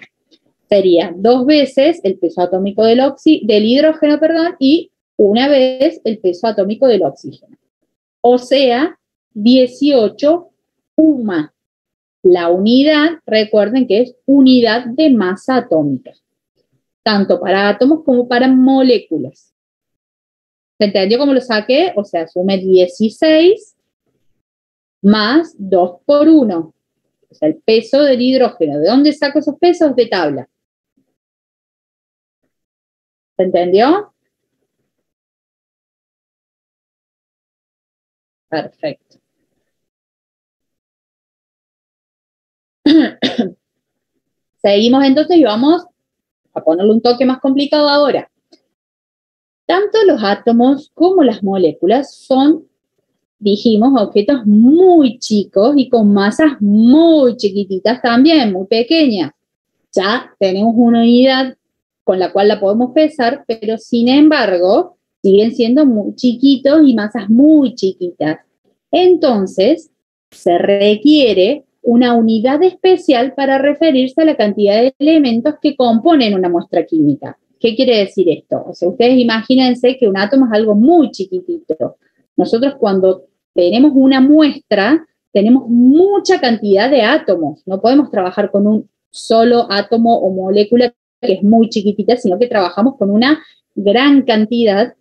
Sería 2 veces el peso atómico del hidrógeno, y 1 vez el peso atómico del oxígeno. O sea, 18 UMA. La unidad, recuerden que es unidad de masa atómica, tanto para átomos como para moléculas. ¿Se entendió cómo lo saqué? O sea, sume 16 más 2 por 1. O sea, el peso del hidrógeno. ¿De dónde saco esos pesos? De tabla. ¿Se entendió? Perfecto. Seguimos entonces y vamos a ponerle un toque más complicado ahora. Tanto los átomos como las moléculas son, dijimos, objetos muy chicos y con masas muy chiquititas también, muy pequeñas. Ya tenemos una unidad con la cual la podemos pesar, pero sin embargo siguen siendo muy chiquitos y masas muy chiquitas. Entonces, se requiere una unidad especial para referirse a la cantidad de elementos que componen una muestra química. ¿Qué quiere decir esto? O sea, ustedes imagínense que un átomo es algo muy chiquitito. Nosotros cuando tenemos una muestra, tenemos mucha cantidad de átomos. No podemos trabajar con un solo átomo o molécula que es muy chiquitita, sino que trabajamos con una gran cantidad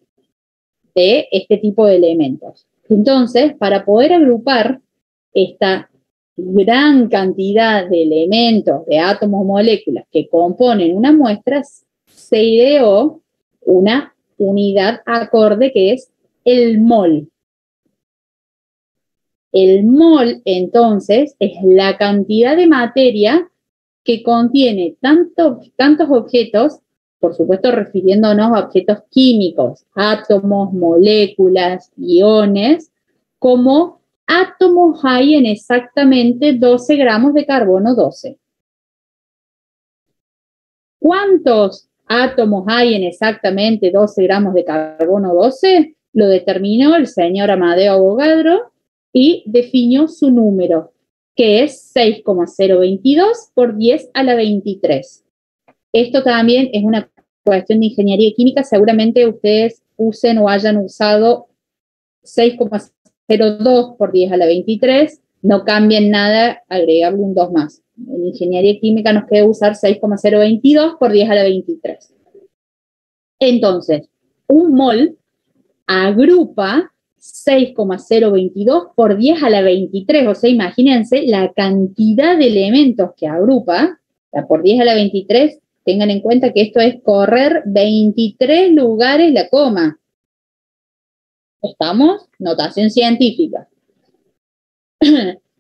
de este tipo de elementos. Entonces, para poder agrupar esta gran cantidad de elementos, de átomos o moléculas que componen una muestra, se ideó una unidad acorde que es el mol. El mol, entonces, es la cantidad de materia que contiene tantos objetos, por supuesto refiriéndonos a objetos químicos, átomos, moléculas, iones, como átomos hay en exactamente 12 gramos de carbono 12. ¿Cuántos átomos hay en exactamente 12 gramos de carbono 12? Lo determinó el señor Amadeo Avogadro y definió su número, que es 6,022 por 10 a la 23. Esto también es una cuestión de ingeniería química. Seguramente ustedes usen o hayan usado 6,02 por 10 a la 23. No cambien nada, agregarle un 2 más. En ingeniería química nos queda usar 6,022 por 10 a la 23. Entonces, un mol agrupa 6,022 por 10 a la 23. O sea, imagínense la cantidad de elementos que agrupa. O sea, por 10 a la 23, tengan en cuenta que esto es correr 23 lugares la coma. ¿Estamos? Notación científica.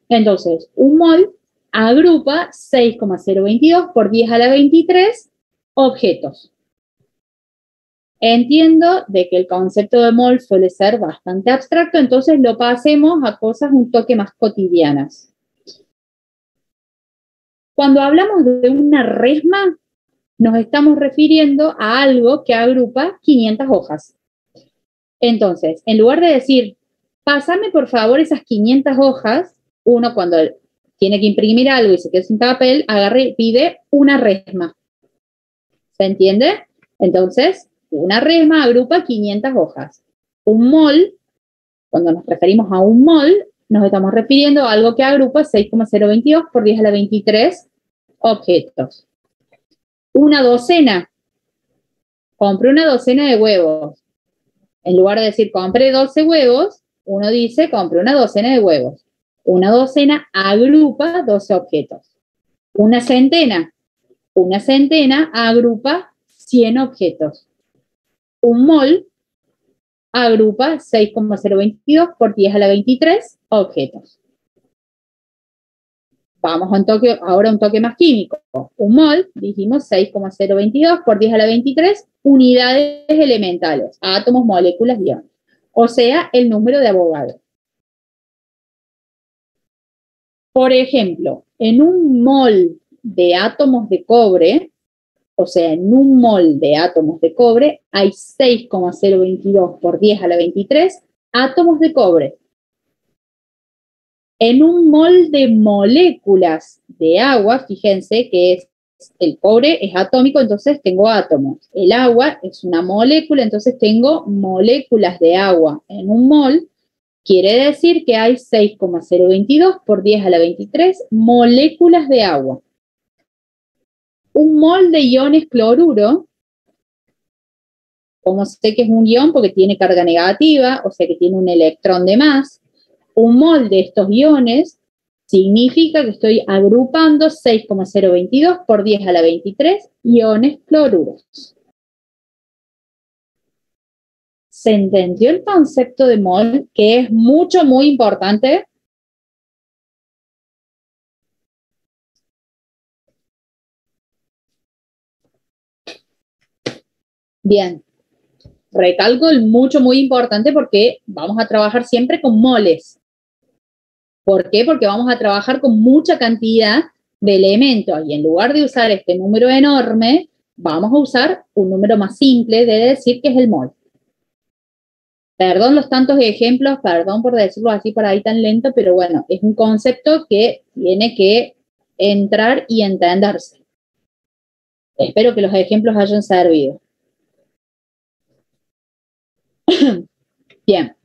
Entonces, un mol agrupa 6,022 por 10 a la 23 objetos. Entiendo de que el concepto de mol suele ser bastante abstracto, entonces lo pasemos a cosas un toque más cotidianas. Cuando hablamos de una resma, nos estamos refiriendo a algo que agrupa 500 hojas. Entonces, en lugar de decir, pásame por favor esas 500 hojas, uno cuando tiene que imprimir algo y se queda sin papel, agarra y pide una resma. ¿Se entiende? Entonces, una resma agrupa 500 hojas. Un mol, cuando nos referimos a un mol, nos estamos refiriendo a algo que agrupa 6,022 por 10 a la 23 objetos. Una docena. Compré una docena de huevos. En lugar de decir compré 12 huevos, uno dice compré una docena de huevos. Una docena agrupa 12 objetos. Una centena agrupa 100 objetos. Un mol agrupa 6,022 por 10 a la 23 objetos. Vamos ahora a un toque más químico. Un mol, dijimos 6,022 por 10 a la 23 unidades elementales, átomos, moléculas, iones. O sea, el número de Avogadro. Por ejemplo, en un mol de átomos de cobre, o sea, en un mol de átomos de cobre hay 6,022 por 10 a la 23 átomos de cobre. En un mol de moléculas de agua, fíjense que el cobre es atómico, entonces tengo átomos. El agua es una molécula, entonces tengo moléculas de agua. En un mol quiere decir que hay 6,022 por 10 a la 23 moléculas de agua. Un mol de iones cloruro, como sé que es un ion porque tiene carga negativa, o sea que tiene un electrón de más, un mol de estos iones significa que estoy agrupando 6,022 por 10 a la 23 iones cloruros. ¿Se entendió el concepto de mol, que es muy importante? Bien. Recalco el muy importante porque vamos a trabajar siempre con moles. ¿Por qué? Porque vamos a trabajar con mucha cantidad de elementos y en lugar de usar este número enorme, vamos a usar un número más simple de decir que es el mol. Perdón los tantos ejemplos, perdón por decirlo así por ahí tan lento, pero bueno, es un concepto que tiene que entrar y entenderse. Espero que los ejemplos hayan servido. Bien.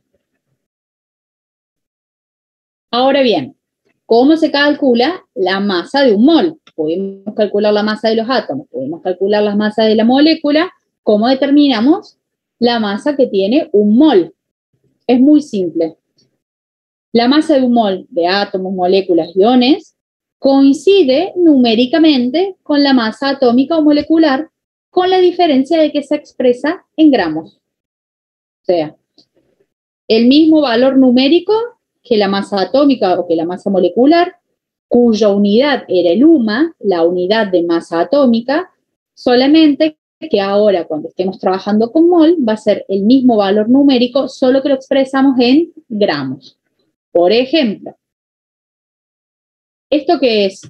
Ahora bien, ¿cómo se calcula la masa de un mol? Podemos calcular la masa de los átomos, podemos calcular la masa de la molécula. ¿Cómo determinamos la masa que tiene un mol? Es muy simple. La masa de un mol de átomos, moléculas, iones coincide numéricamente con la masa atómica o molecular, con la diferencia de que se expresa en gramos. O sea, el mismo valor numérico que la masa atómica o que la masa molecular, cuya unidad era el UMA, la unidad de masa atómica, solamente que ahora cuando estemos trabajando con mol va a ser el mismo valor numérico, solo que lo expresamos en gramos. Por ejemplo, ¿esto qué es?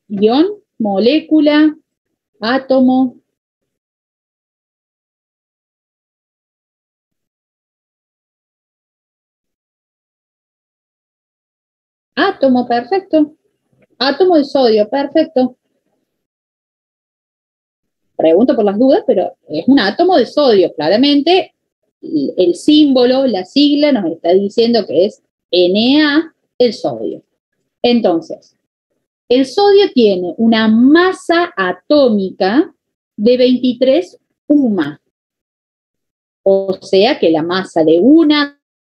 Ion, molécula, átomo. Átomo, perfecto. Átomo de sodio, perfecto. Pregunto por las dudas, pero es un átomo de sodio. Claramente, el símbolo, la sigla nos está diciendo que es Na, el sodio. Entonces, el sodio tiene una masa atómica de 23 UMA. O sea que la masa de un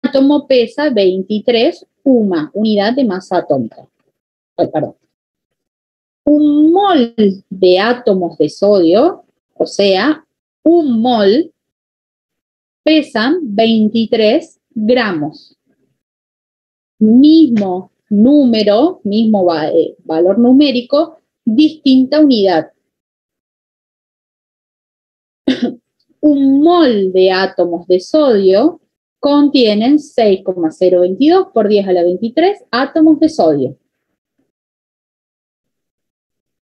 átomo pesa 23 UMA, unidad de masa atómica. Perdón. Un mol de átomos de sodio, o sea, un mol, pesan 23 gramos. Mismo número, mismo valor numérico, distinta unidad. Un mol de átomos de sodio contienen 6,022 por 10 a la 23 átomos de sodio.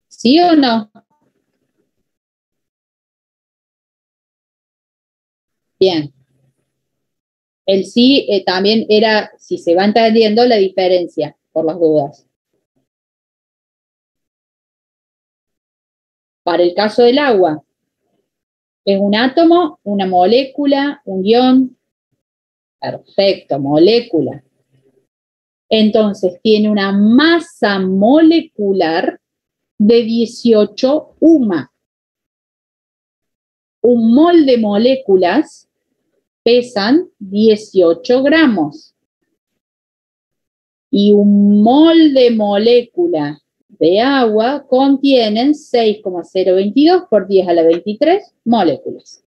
¿Sí o no? Bien. El sí también era, si se va entendiendo, la diferencia, por las dudas. Para el caso del agua, es un átomo, una molécula, un ion. Perfecto, molécula. Entonces, tiene una masa molecular de 18 UMA. Un mol de moléculas pesan 18 gramos. Y un mol de molécula de agua contienen 6,022 por 10 a la 23 moléculas.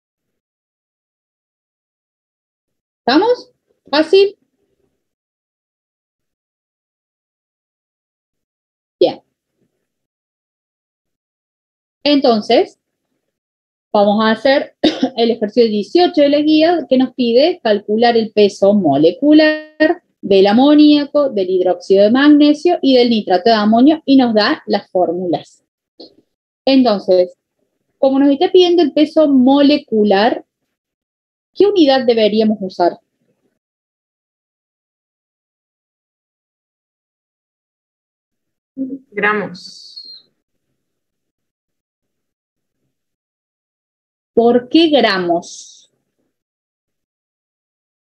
¿Estamos? ¿Fácil? Bien. Entonces, vamos a hacer el ejercicio 18 de la guía que nos pide calcular el peso molecular del amoníaco, del hidróxido de magnesio y del nitrato de amonio y nos da las fórmulas. Entonces, como nos está pidiendo el peso molecular, ¿qué unidad deberíamos usar? Gramos. ¿Por qué gramos?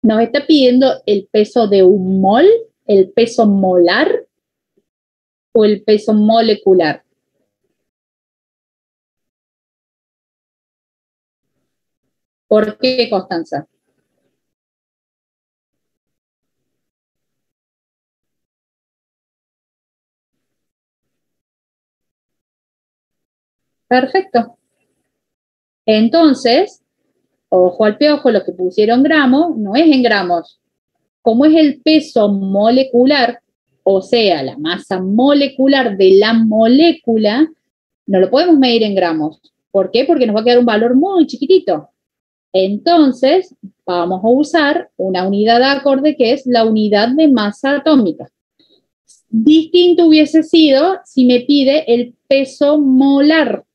Nos está pidiendo el peso de un mol, el peso molar o el peso molecular. ¿Por qué, Constanza? Perfecto. Entonces, ojo al piojo, lo que pusieron gramos no es en gramos. Como es el peso molecular, o sea, la masa molecular de la molécula, no lo podemos medir en gramos. ¿Por qué? Porque nos va a quedar un valor muy chiquitito. Entonces, vamos a usar una unidad acorde que es la unidad de masa atómica. Distinto hubiese sido si me pide el peso molar,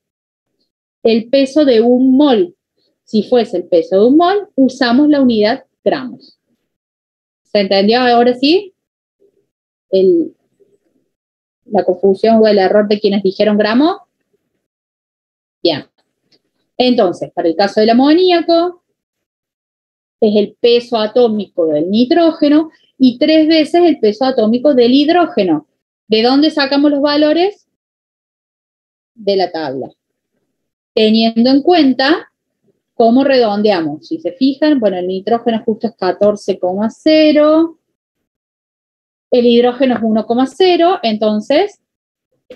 el peso de un mol. Si fuese el peso de un mol, usamos la unidad gramos. ¿Se entendió ahora sí? La confusión o el error de quienes dijeron gramos. Bien. Entonces, para el caso del amoníaco, es el peso atómico del nitrógeno y 3 veces el peso atómico del hidrógeno. ¿De dónde sacamos los valores? De la tabla. Teniendo en cuenta cómo redondeamos. Si se fijan, bueno, el nitrógeno justo es 14,0, el hidrógeno es 1,0, entonces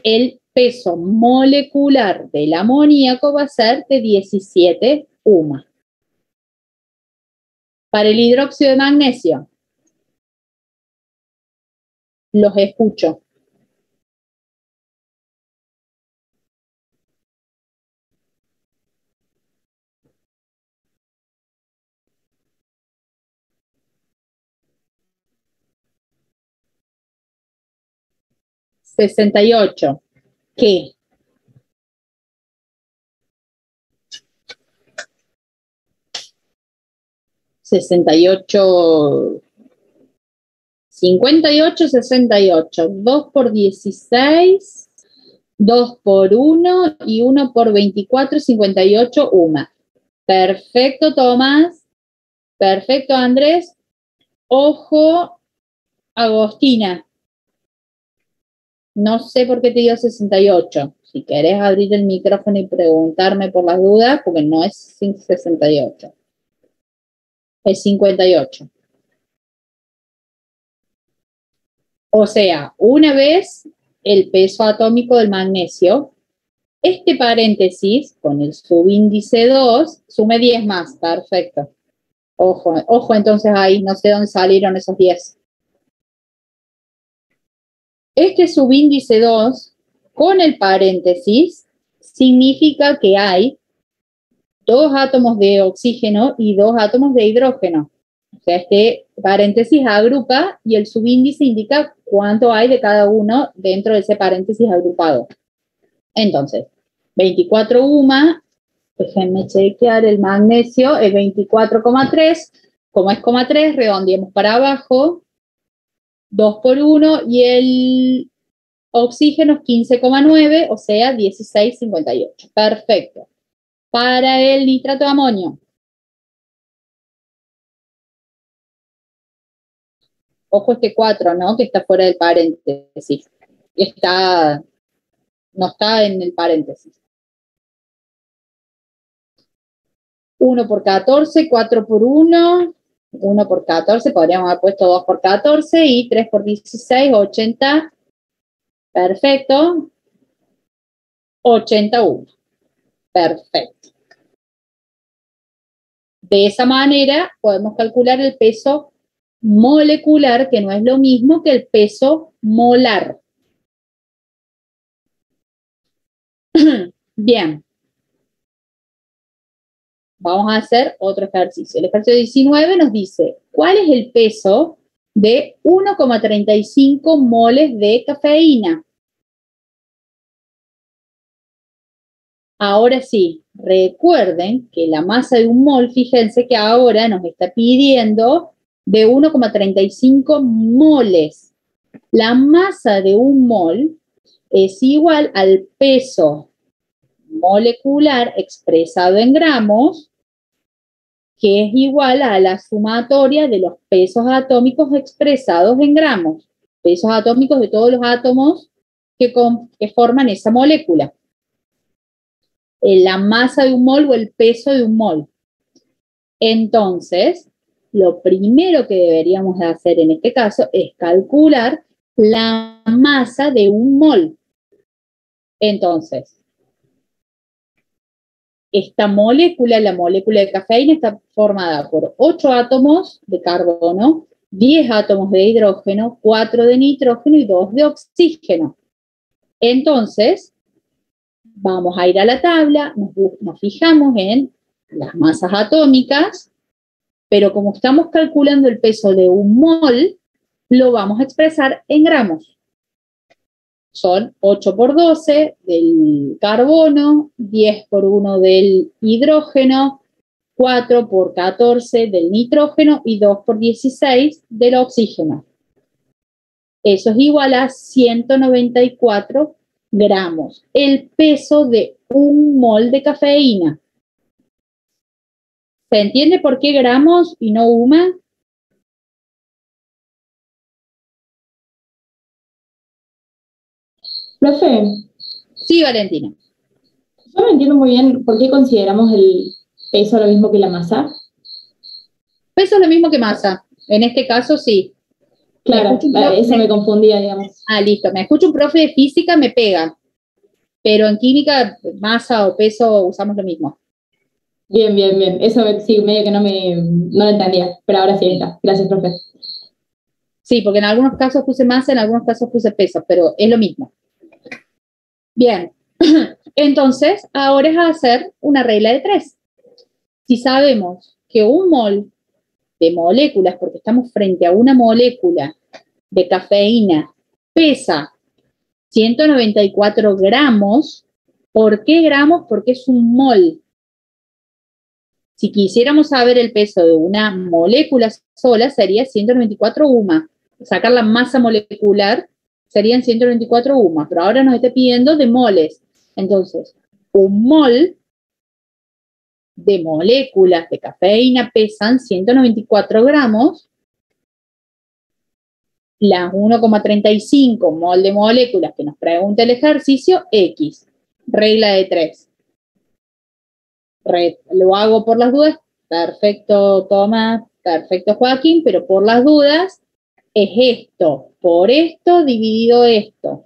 el peso molecular del amoníaco va a ser de 17 UMA. Para el hidróxido de magnesio, los escucho. ¿68? ¿Qué? ¿68? 58, 68. 2 por 16, 2 por 1 y 1 por 24, 58 UMA. Perfecto, Tomás. Perfecto, Andrés. Ojo, Agostina. No sé por qué te dio 68. Si querés abrir el micrófono y preguntarme por las dudas, porque no es 68. Es 58. O sea, una vez el peso atómico del magnesio, este paréntesis con el subíndice 2, sume 10 más, perfecto. Ojo entonces ahí, no sé dónde salieron esos 10. Este subíndice 2 con el paréntesis significa que hay 2 átomos de oxígeno y 2 átomos de hidrógeno. O sea, este paréntesis agrupa y el subíndice indica cuánto hay de cada uno dentro de ese paréntesis agrupado. Entonces, 24 UMA, déjenme chequear, el magnesio es 24,3, como es 0,3, redondeemos para abajo, 2 por 1, y el oxígeno es 15,9, o sea, 16,58. Perfecto. Para el nitrato de amonio, ojo este 4, ¿no? Que está fuera del paréntesis. No está en el paréntesis. 1 por 14, 4 por 1, 1 por 14, podríamos haber puesto 2 por 14 y 3 por 16, 80. Perfecto. 81. Perfecto. De esa manera podemos calcular el peso molecular, que no es lo mismo que el peso molar. Bien. Vamos a hacer otro ejercicio. El ejercicio 19 nos dice, ¿cuál es el peso de 1,35 moles de cafeína? Ahora sí, recuerden que la masa de un mol, fíjense que ahora nos está pidiendo de 1,35 moles. La masa de un mol es igual al peso molecular expresado en gramos, que es igual a la sumatoria de los pesos atómicos expresados en gramos, pesos atómicos de todos los átomos que forman esa molécula. La masa de un mol o el peso de un mol. Entonces, lo primero que deberíamos de hacer en este caso es calcular la masa de un mol. Entonces, esta molécula, la molécula de cafeína, está formada por 8 átomos de carbono, 10 átomos de hidrógeno, 4 de nitrógeno y 2 de oxígeno. Entonces, vamos a ir a la tabla, nos fijamos en las masas atómicas, pero como estamos calculando el peso de un mol, lo vamos a expresar en gramos. Son 8 por 12 del carbono, 10 por 1 del hidrógeno, 4 por 14 del nitrógeno y 2 por 16 del oxígeno. Eso es igual a 194 gramos. El peso de un mol de cafeína. ¿Se entiende por qué gramos y no UMA? Profe, Sí, Valentina. yo no entiendo muy bien por qué consideramos el peso lo mismo que la masa. Peso es lo mismo que masa. En este caso, sí. Claro, eso me confundía, digamos. Listo. Me escucha un profe de física, me pega. Pero en química, masa o peso usamos lo mismo. Bien, bien, bien. Eso sí, medio que no lo entendía, pero ahora sí está. Gracias, profe. Sí, porque en algunos casos puse masa, en algunos casos puse peso, pero es lo mismo. Bien. Entonces, ahora es hacer una regla de 3. Si sabemos que un mol de moléculas, porque estamos frente a una molécula de cafeína, pesa 194 gramos, ¿por qué gramos? Porque es un mol. Si quisiéramos saber el peso de una molécula sola, sería 194 UMA. Sacar la masa molecular serían 194 UMA, pero ahora nos está pidiendo de moles. Entonces, un mol de moléculas de cafeína pesan 194 gramos. Las 1,35 mol de moléculas que nos pregunta el ejercicio, X. Regla de 3. Lo hago por las dudas. Perfecto, Tomás. Perfecto, Joaquín. Pero por las dudas, es esto, por esto dividido esto.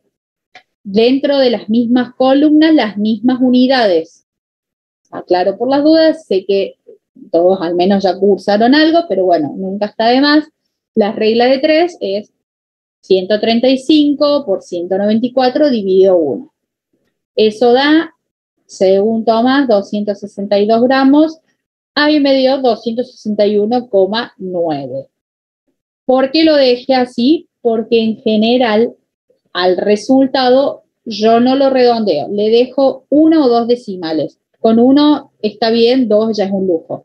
Dentro de las mismas columnas, las mismas unidades. Aclaro por las dudas, sé que todos al menos ya cursaron algo, pero bueno, nunca está de más. La regla de 3 es 135 por 194 dividido 1. Eso da, según Tomás, 262 gramos. A mí me dio 261,9. ¿Por qué lo dejé así? Porque en general al resultado yo no lo redondeo, le dejo 1 o 2 decimales. Con 1 está bien, 2 ya es un lujo.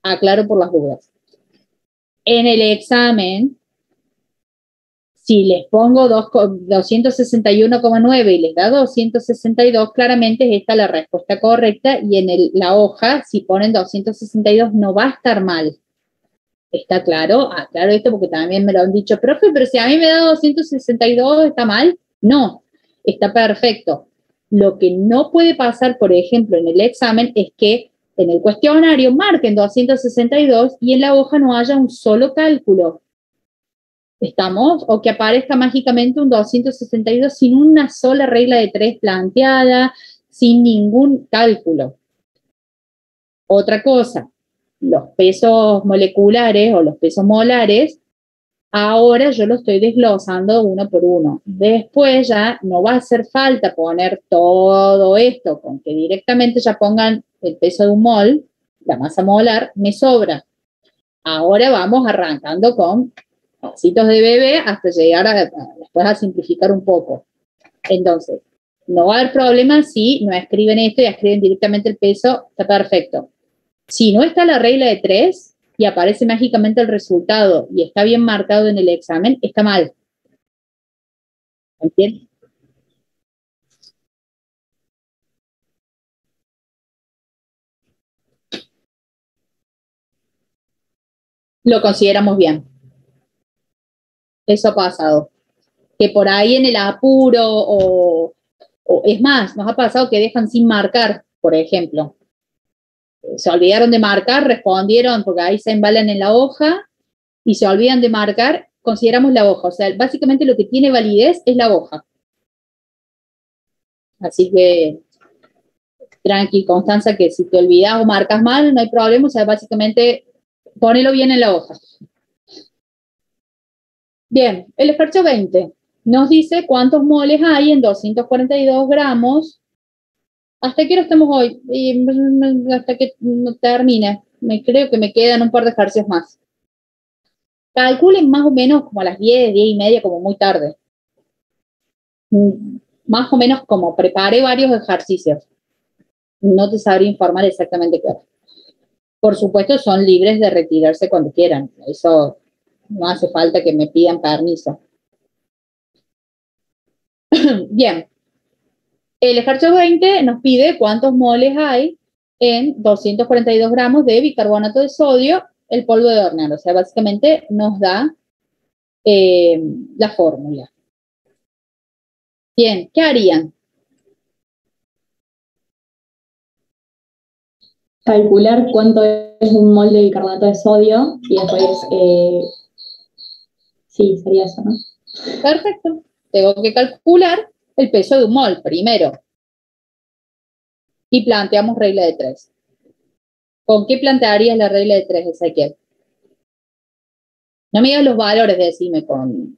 Aclaro por las dudas. En el examen, si les pongo 261,9 y les da 262, claramente es esta la respuesta correcta, y en la hoja, si ponen 262, no va a estar mal. ¿Está claro? Claro esto porque también me lo han dicho, profe, pero si a mí me da 262, ¿está mal? No, está perfecto. Lo que no puede pasar, por ejemplo, en el examen, es que en el cuestionario marquen 262 y en la hoja no haya un solo cálculo. ¿Estamos? O que aparezca mágicamente un 262 sin una sola regla de 3 planteada, sin ningún cálculo. Otra cosa, los pesos moleculares o los pesos molares, ahora yo lo estoy desglosando uno por uno. Después ya no va a hacer falta poner todo esto, con que directamente ya pongan el peso de un mol, la masa molar, me sobra. Ahora vamos arrancando con pasitos de bebé hasta llegar después a simplificar un poco. Entonces, no va a haber problema si no escriben esto y escriben directamente el peso, está perfecto. Si no está la regla de 3 y aparece mágicamente el resultado y está bien marcado en el examen, está mal. ¿Entiendes? Lo consideramos bien. Eso ha pasado. Que por ahí en el apuro o es más, nos ha pasado que dejan sin marcar, por ejemplo. Se olvidaron de marcar, respondieron, porque ahí se embalan en la hoja, y se olvidan de marcar, consideramos la hoja. O sea, básicamente lo que tiene validez es la hoja. Así que, tranqui, Constanza, que si te olvidas o marcas mal, no hay problema. O sea, básicamente, ponelo bien en la hoja. Bien, el ejercicio 20 nos dice cuántos moles hay en 242 gramos. ¿Hasta qué hora estamos hoy? Hasta que no termine. Creo que me quedan un par de ejercicios más. Calculen más o menos como a las 10, 10 y media, como muy tarde. Más o menos como preparé varios ejercicios. No te sabría informar exactamente qué hora. Por supuesto, son libres de retirarse cuando quieran. Eso no hace falta que me pidan permiso. Bien. El ejercicio 20 nos pide cuántos moles hay en 242 gramos de bicarbonato de sodio, el polvo de hornear. O sea, básicamente nos da la fórmula. Bien, ¿qué harían? Calcular cuánto es un mol de bicarbonato de sodio y después, sí, sería eso, ¿no? Perfecto. Tengo que calcular el peso de un mol primero. Y planteamos regla de 3. ¿Con qué plantearías la regla de 3, Ezequiel? No me digas los valores, decime, con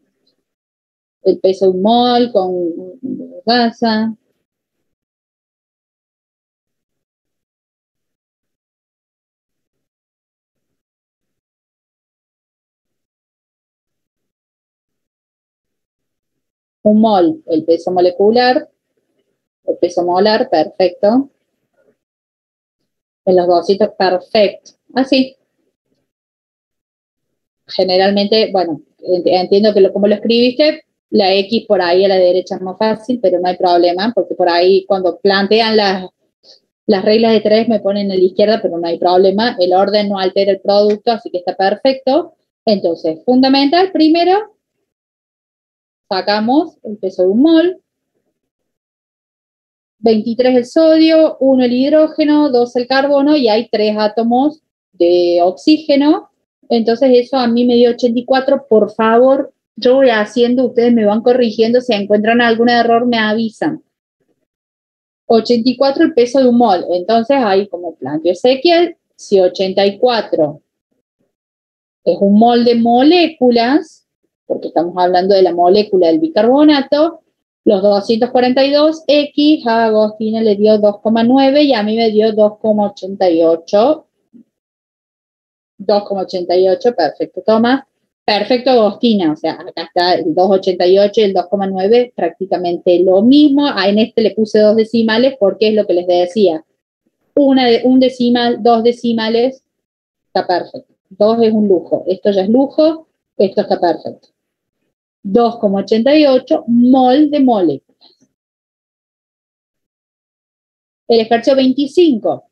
el peso de un mol, con gasa. Un mol, el peso molecular, el peso molar, perfecto. En los dositos, perfecto. Así. Generalmente, bueno, entiendo que como lo escribiste, la X por ahí a la derecha es más fácil, pero no hay problema, porque por ahí cuando plantean las reglas de 3 me ponen a la izquierda, pero no hay problema. El orden no altera el producto, así que está perfecto. Entonces, fundamental, primero, sacamos el peso de un mol. 23 el sodio, 1 el hidrógeno, 2 el carbono y hay 3 átomos de oxígeno. Entonces eso a mí me dio 84. Por favor, yo voy haciendo, ustedes me van corrigiendo, si encuentran algún error me avisan. 84 el peso de un mol. Entonces ahí como planteó Ezequiel, si 84 es un mol de moléculas, porque estamos hablando de la molécula del bicarbonato, los 242X a Agostina le dio 2,9 y a mí me dio 2,88. 2,88, perfecto, toma. Perfecto, Agostina, o sea, acá está el 2,88 y el 2,9, prácticamente lo mismo. En este le puse 2 decimales porque es lo que les decía. Un decimal, 2 decimales, está perfecto. 2 es un lujo, esto ya es lujo, esto está perfecto. 2,88 mol de moléculas. El ejercicio 25.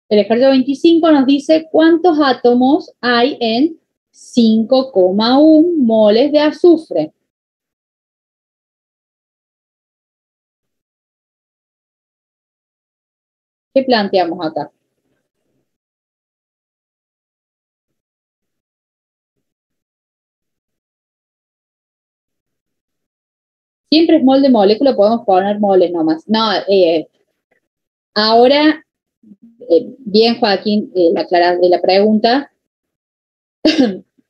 El ejercicio 25 nos dice cuántos átomos hay en 5,1 moles de azufre. ¿Qué planteamos acá? Siempre es mol de molécula, podemos poner moles nomás. No, ahora, bien Joaquín, la pregunta,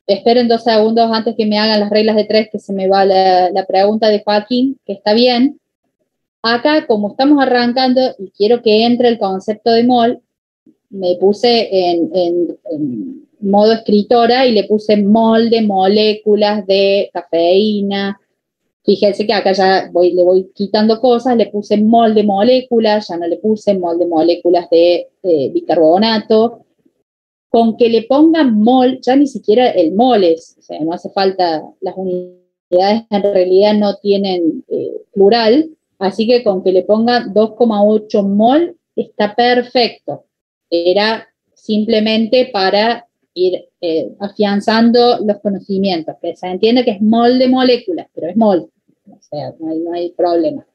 esperen 2 segundos antes que me hagan las reglas de 3, que se me va la pregunta de Joaquín, que está bien. Acá, como estamos arrancando y quiero que entre el concepto de mol, me puse en modo escritora y le puse mol de moléculas de cafeína. Fíjense que acá ya le voy quitando cosas, le puse mol de moléculas, ya no le puse mol de moléculas de bicarbonato. Con que le pongan mol, ya ni siquiera el moles, o sea, no hace falta, las unidades en realidad no tienen plural, así que con que le pongan 2,8 mol está perfecto. Era simplemente para ir afianzando los conocimientos, que se entiende que es mol de moléculas, pero es mol, o sea, no hay problema.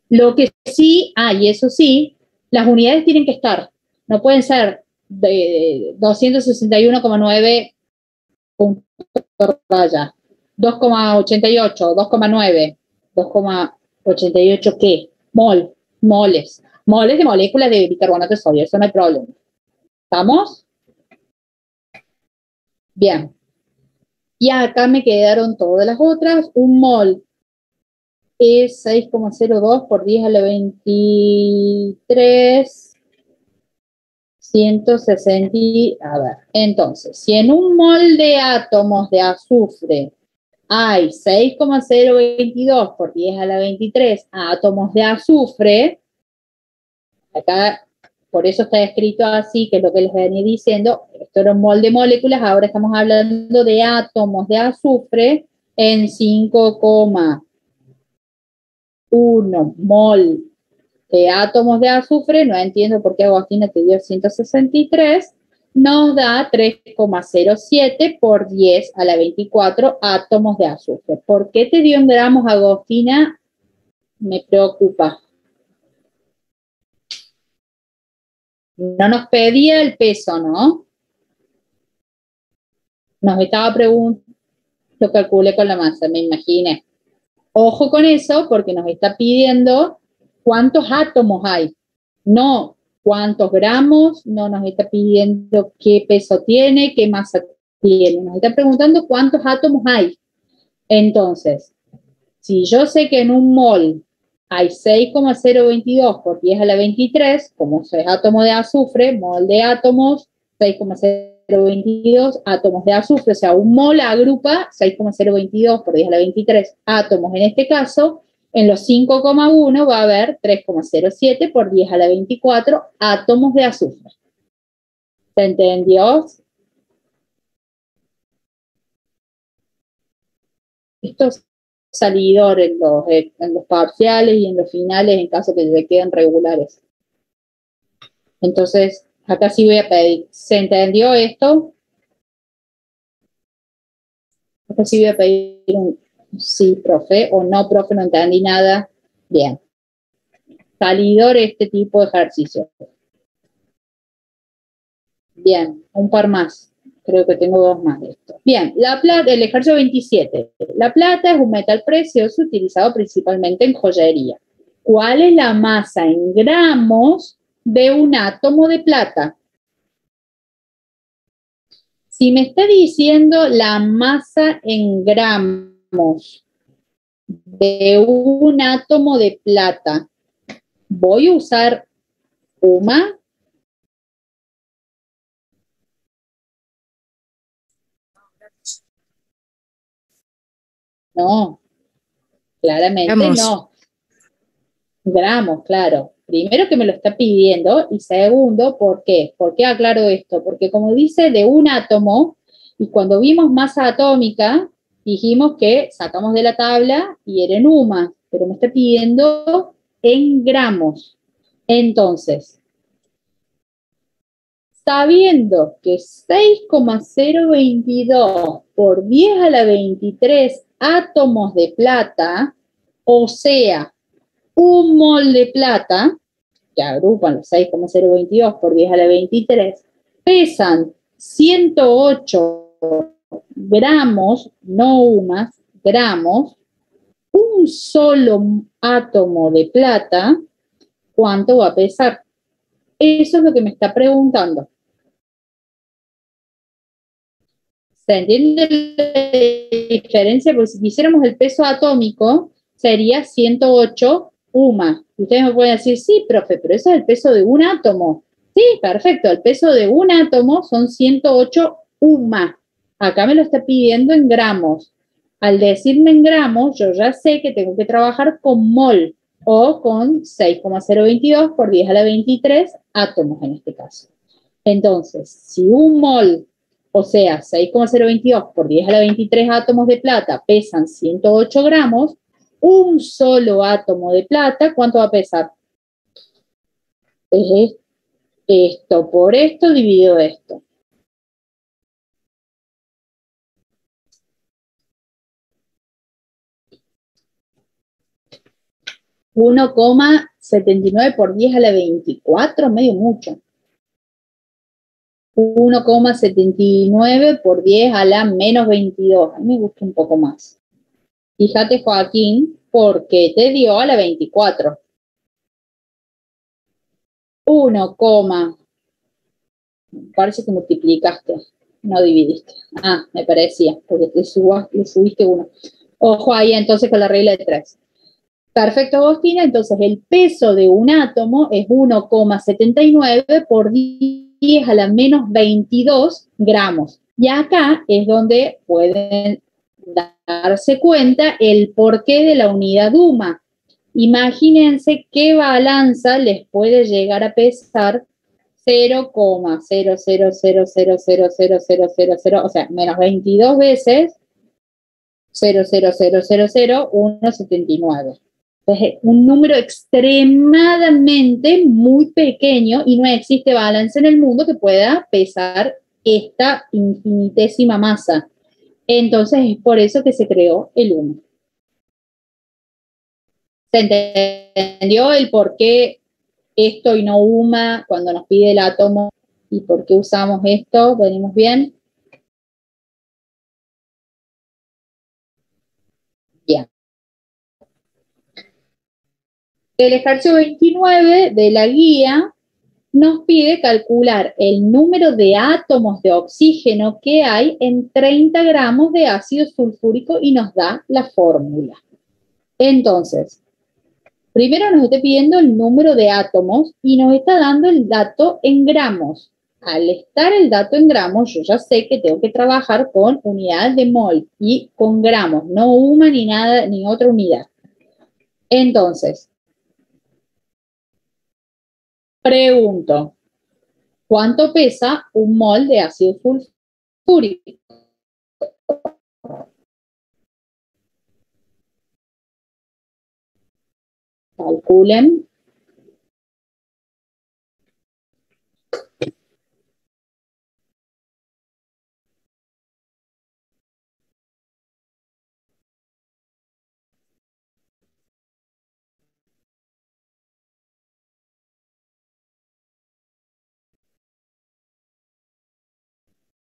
Lo que sí, y eso sí, las unidades tienen que estar, no pueden ser de 261,9 puntos raya, 2,88, 2,9, 2,88 ¿qué? Moles de moléculas de bicarbonato de sodio, eso no hay problema. ¿Estamos? Bien. Y acá me quedaron todas las otras. Un mol es 6,02 por 10 a la 23, 160, a ver, entonces, si en un mol de átomos de azufre hay 6,022 por 10 a la 23 átomos de azufre, acá, por eso está escrito así, que es lo que les venía diciendo, esto era un mol de moléculas, ahora estamos hablando de átomos de azufre en 5,1 mol de átomos de azufre, no entiendo por qué Agostina te dio 163, nos da 3,07 por 10 a la 24 átomos de azufre. ¿Por qué te dio en gramos, Agostina? Me preocupa. No nos pedía el peso, ¿no? Nos estaba preguntando, lo calculé con la masa, me imaginé. Ojo con eso, porque nos está pidiendo cuántos átomos hay, no cuántos gramos, no nos está pidiendo qué peso tiene, qué masa tiene, nos está preguntando cuántos átomos hay. Entonces, si yo sé que en un mol hay 6,022 por 10 a la 23, como es átomo de azufre, mol de átomos, 6,022 átomos de azufre, o sea, un mol agrupa 6,022 por 10 a la 23 átomos en este caso. En los 5,1 va a haber 3,07 por 10 a la 24 átomos de azufre. ¿Se entendió? Esto es salidor en los parciales y en los finales en caso que se queden regulares. Entonces, acá sí voy a pedir, ¿se entendió esto? Acá sí voy a pedir un sí, profe, o no, profe, no entendí nada. Bien. Salidor este tipo de ejercicio. Bien, un par más. creo que tengo dos más de esto. Bien, la plata, el ejercicio 27. La plata es un metal precioso utilizado principalmente en joyería. ¿Cuál es la masa en gramos de un átomo de plata? Si me está diciendo la masa en gramos de un átomo de plata, ¿voy a usar UMA? No, claramente Gramos. no. Gramos, claro. Primero que me lo está pidiendo y segundo, ¿por qué? ¿Por qué aclaro esto? Porque como dice de un átomo, y cuando vimos masa atómica, dijimos que sacamos de la tabla y era en UMA, pero me está pidiendo en gramos. Entonces, sabiendo que 6,022 por 10 a la 23 átomos de plata, o sea, un mol de plata, que agrupan los 6,022 por 10 a la 23, pesan 108 gramos, no UMAS, gramos, un solo átomo de plata, ¿cuánto va a pesar? Eso es lo que me está preguntando. ¿Se entiende la diferencia? Porque si quisiéramos el peso atómico, sería 108 UMA. Ustedes me pueden decir, sí, profe, pero eso es el peso de un átomo. Sí, perfecto, el peso de un átomo son 108 UMA. Acá me lo está pidiendo en gramos. Al decirme en gramos, yo ya sé que tengo que trabajar con mol o con 6,022 por 10 a la 23 átomos en este caso. Entonces, si un mol, o sea, 6,022 por 10 a la 23 átomos de plata pesan 108 gramos, un solo átomo de plata, ¿cuánto va a pesar? Es esto por esto dividido esto. $1,79 por 10 a la 24, medio mucho. 1,79 por 10 a la menos 22. A mí me gusta un poco más. Fíjate, Joaquín, porque te dio a la 24. 1, parece que multiplicaste, no dividiste. Ah, me parecía, porque le subiste 1. Ojo ahí entonces con la regla de 3. Perfecto, Agostina. Entonces el peso de un átomo es 1,79 por 10 a la menos 22 gramos. Y acá es donde pueden darse cuenta el porqué de la unidad UMA. Imagínense qué balanza les puede llegar a pesar 0,000000000, o sea, menos 22 veces 0,0000179. Entonces, un número extremadamente muy pequeño y no existe balance en el mundo que pueda pesar esta infinitésima masa. Entonces, es por eso que se creó el 1. ¿Se entendió el por qué esto y no UMA cuando nos pide el átomo y por qué usamos esto? ¿Venimos bien? Bien. El ejercicio 29 de la guía nos pide calcular el número de átomos de oxígeno que hay en 30 gramos de ácido sulfúrico y nos da la fórmula. Entonces, primero nos está pidiendo el número de átomos y nos está dando el dato en gramos. Al estar el dato en gramos, yo ya sé que tengo que trabajar con unidades de mol y con gramos, no UMA ni nada, ni otra unidad. Entonces, pregunto, ¿cuánto pesa un mol de ácido sulfúrico? Calculen.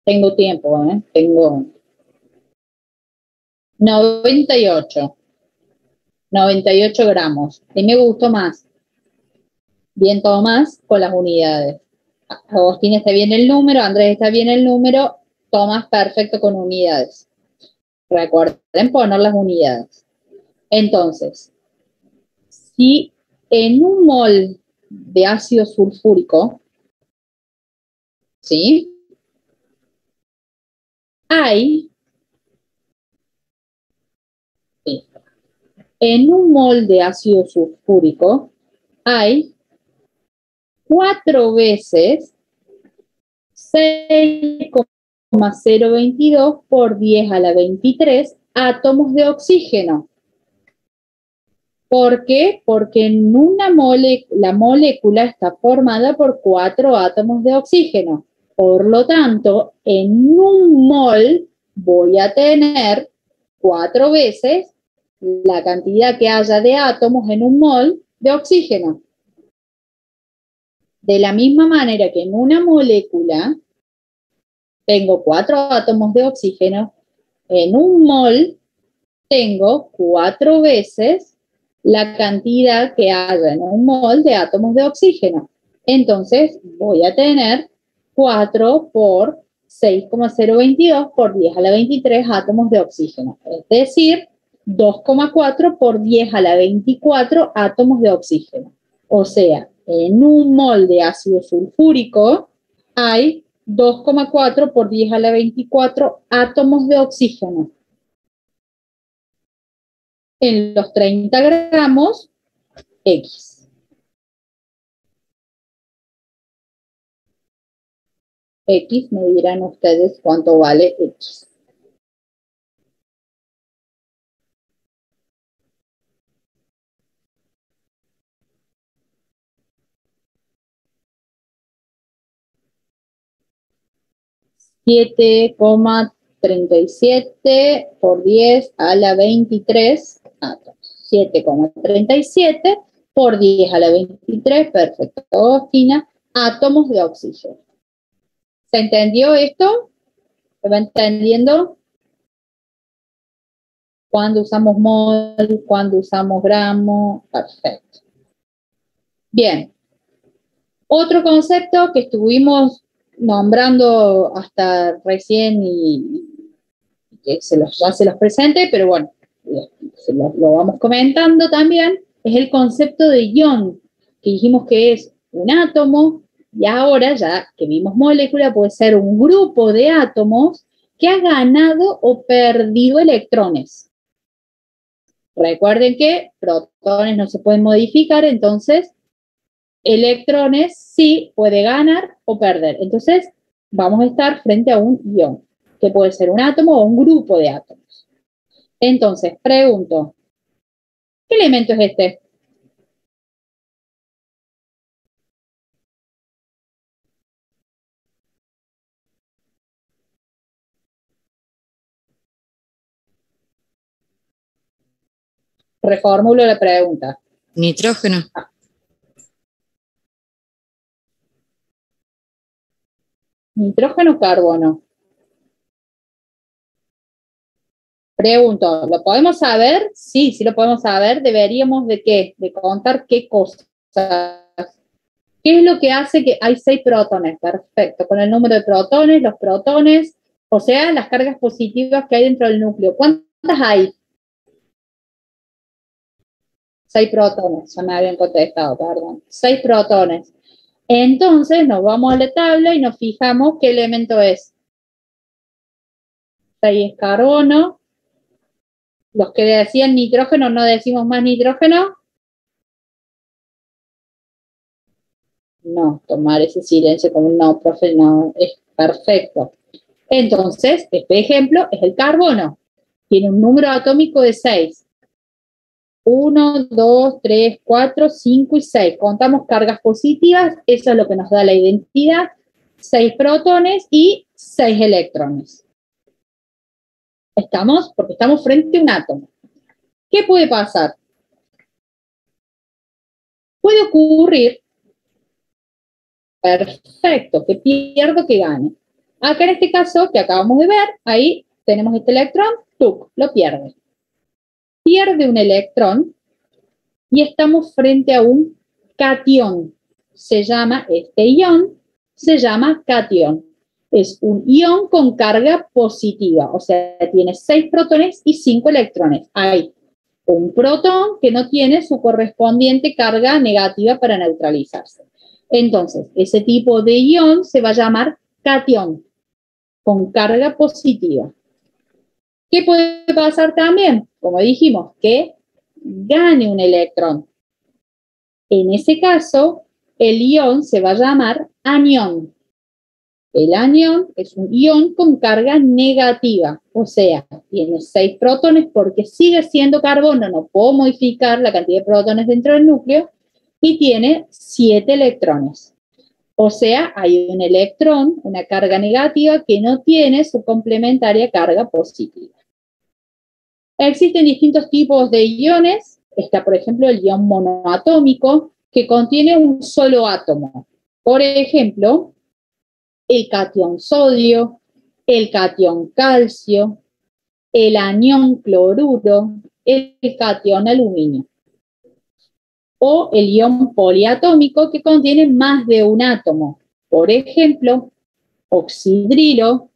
Tengo tiempo, tengo 98 gramos. Y me gustó más. Bien, todo más con las unidades. Agustín está bien el número, Andrés está bien el número, Tomás perfecto con unidades. Recuerden poner las unidades. Entonces, si en un mol de ácido sulfúrico, ¿sí? Hay, en un mol de ácido sulfúrico, hay 4 veces 6,022 por 10 a la 23 átomos de oxígeno. ¿Por qué? Porque en una la molécula está formada por 4 átomos de oxígeno. Por lo tanto, en un mol voy a tener 4 veces la cantidad que haya de átomos en un mol de oxígeno. De la misma manera que en una molécula tengo 4 átomos de oxígeno, en un mol tengo 4 veces la cantidad que haya en un mol de átomos de oxígeno. Entonces voy a tener 4 por 6,022 por 10 a la 23 átomos de oxígeno. Es decir, 2,4 por 10 a la 24 átomos de oxígeno. O sea, en un mol de ácido sulfúrico hay 2,4 por 10 a la 24 átomos de oxígeno. En los 30 gramos, X. X, me dirán ustedes cuánto vale X. $7,37 por 10 a la 23 átomos. 7,37 por 10 a la 23, perfecto, Agustina, átomos de oxígeno. ¿Se entendió esto? ¿Se va entendiendo? ¿Cuándo usamos mol? ¿Cuándo usamos gramo? Perfecto. Bien. Otro concepto que estuvimos nombrando hasta recién y que ya se los presenté, pero bueno, lo vamos comentando también, es el concepto de ion, que dijimos que es un átomo, y ahora ya que vimos molécula, puede ser un grupo de átomos que ha ganado o perdido electrones. Recuerden que protones no se pueden modificar, entonces electrones sí puede ganar o perder. Entonces vamos a estar frente a un ion, que puede ser un átomo o un grupo de átomos. Entonces, pregunto, ¿qué elemento es este? Reformulo la pregunta. Nitrógeno. Nitrógeno o carbono. Pregunto, ¿lo podemos saber? Sí, sí lo podemos saber. ¿Deberíamos de qué? De contar qué cosas. ¿Qué es lo que hace que hay 6 protones? Perfecto. Con el número de protones, los protones, o sea, las cargas positivas que hay dentro del núcleo. ¿Cuántas hay? 6 protones, ya me habían contestado, perdón. 6 protones. Entonces nos vamos a la tabla y nos fijamos qué elemento es. 6 es carbono. Los que decían nitrógeno, no decimos más nitrógeno. No, tomar ese silencio como un no, profe, no, es perfecto. Entonces, este ejemplo es el carbono. Tiene un número atómico de 6. 1, 2, 3, 4, 5 y 6. Contamos cargas positivas, eso es lo que nos da la identidad. 6 protones y 6 electrones. ¿Estamos? Porque estamos frente a un átomo. ¿Qué puede pasar? Puede ocurrir, perfecto, que pierdo, que gane. Acá en este caso que acabamos de ver, ahí tenemos este electrón, ¡tuc!, lo pierde. Pierde un electrón y estamos frente a un catión. Este ion se llama catión. Es un ion con carga positiva, o sea, tiene 6 protones y 5 electrones. Hay un protón que no tiene su correspondiente carga negativa para neutralizarse. Entonces, ese tipo de ion se va a llamar catión, con carga positiva. ¿Qué puede pasar también? Como dijimos, que gane un electrón. En ese caso, el ion se va a llamar anión. El anión es un ion con carga negativa, o sea, tiene 6 protones porque sigue siendo carbono, no puedo modificar la cantidad de protones dentro del núcleo, y tiene 7 electrones. O sea, hay un electrón, una carga negativa, que no tiene su complementaria carga positiva. Existen distintos tipos de iones. Está, por ejemplo, el ion monoatómico, que contiene un solo átomo. Por ejemplo, el catión sodio, el catión calcio, el anión cloruro, el catión aluminio. O el ion poliatómico, que contiene más de un átomo. Por ejemplo, oxidrilo,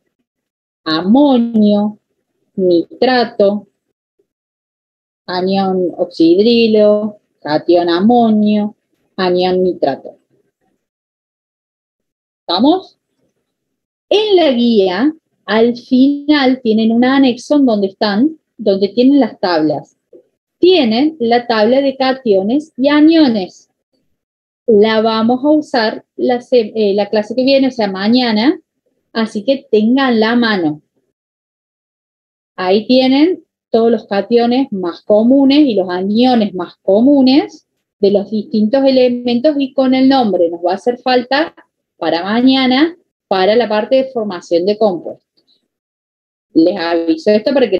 amonio, nitrato, anión oxidrilo, catión amonio, anión nitrato. ¿Estamos? En la guía, al final tienen un anexo donde tienen las tablas. Tienen la tabla de cationes y aniones. La vamos a usar la clase que viene, o sea, mañana, así que tenganla a mano. Ahí tienen todos los cationes más comunes y los aniones más comunes de los distintos elementos y con el nombre. Nos va a hacer falta para mañana, para la parte de formación de compuestos. Les aviso esto para que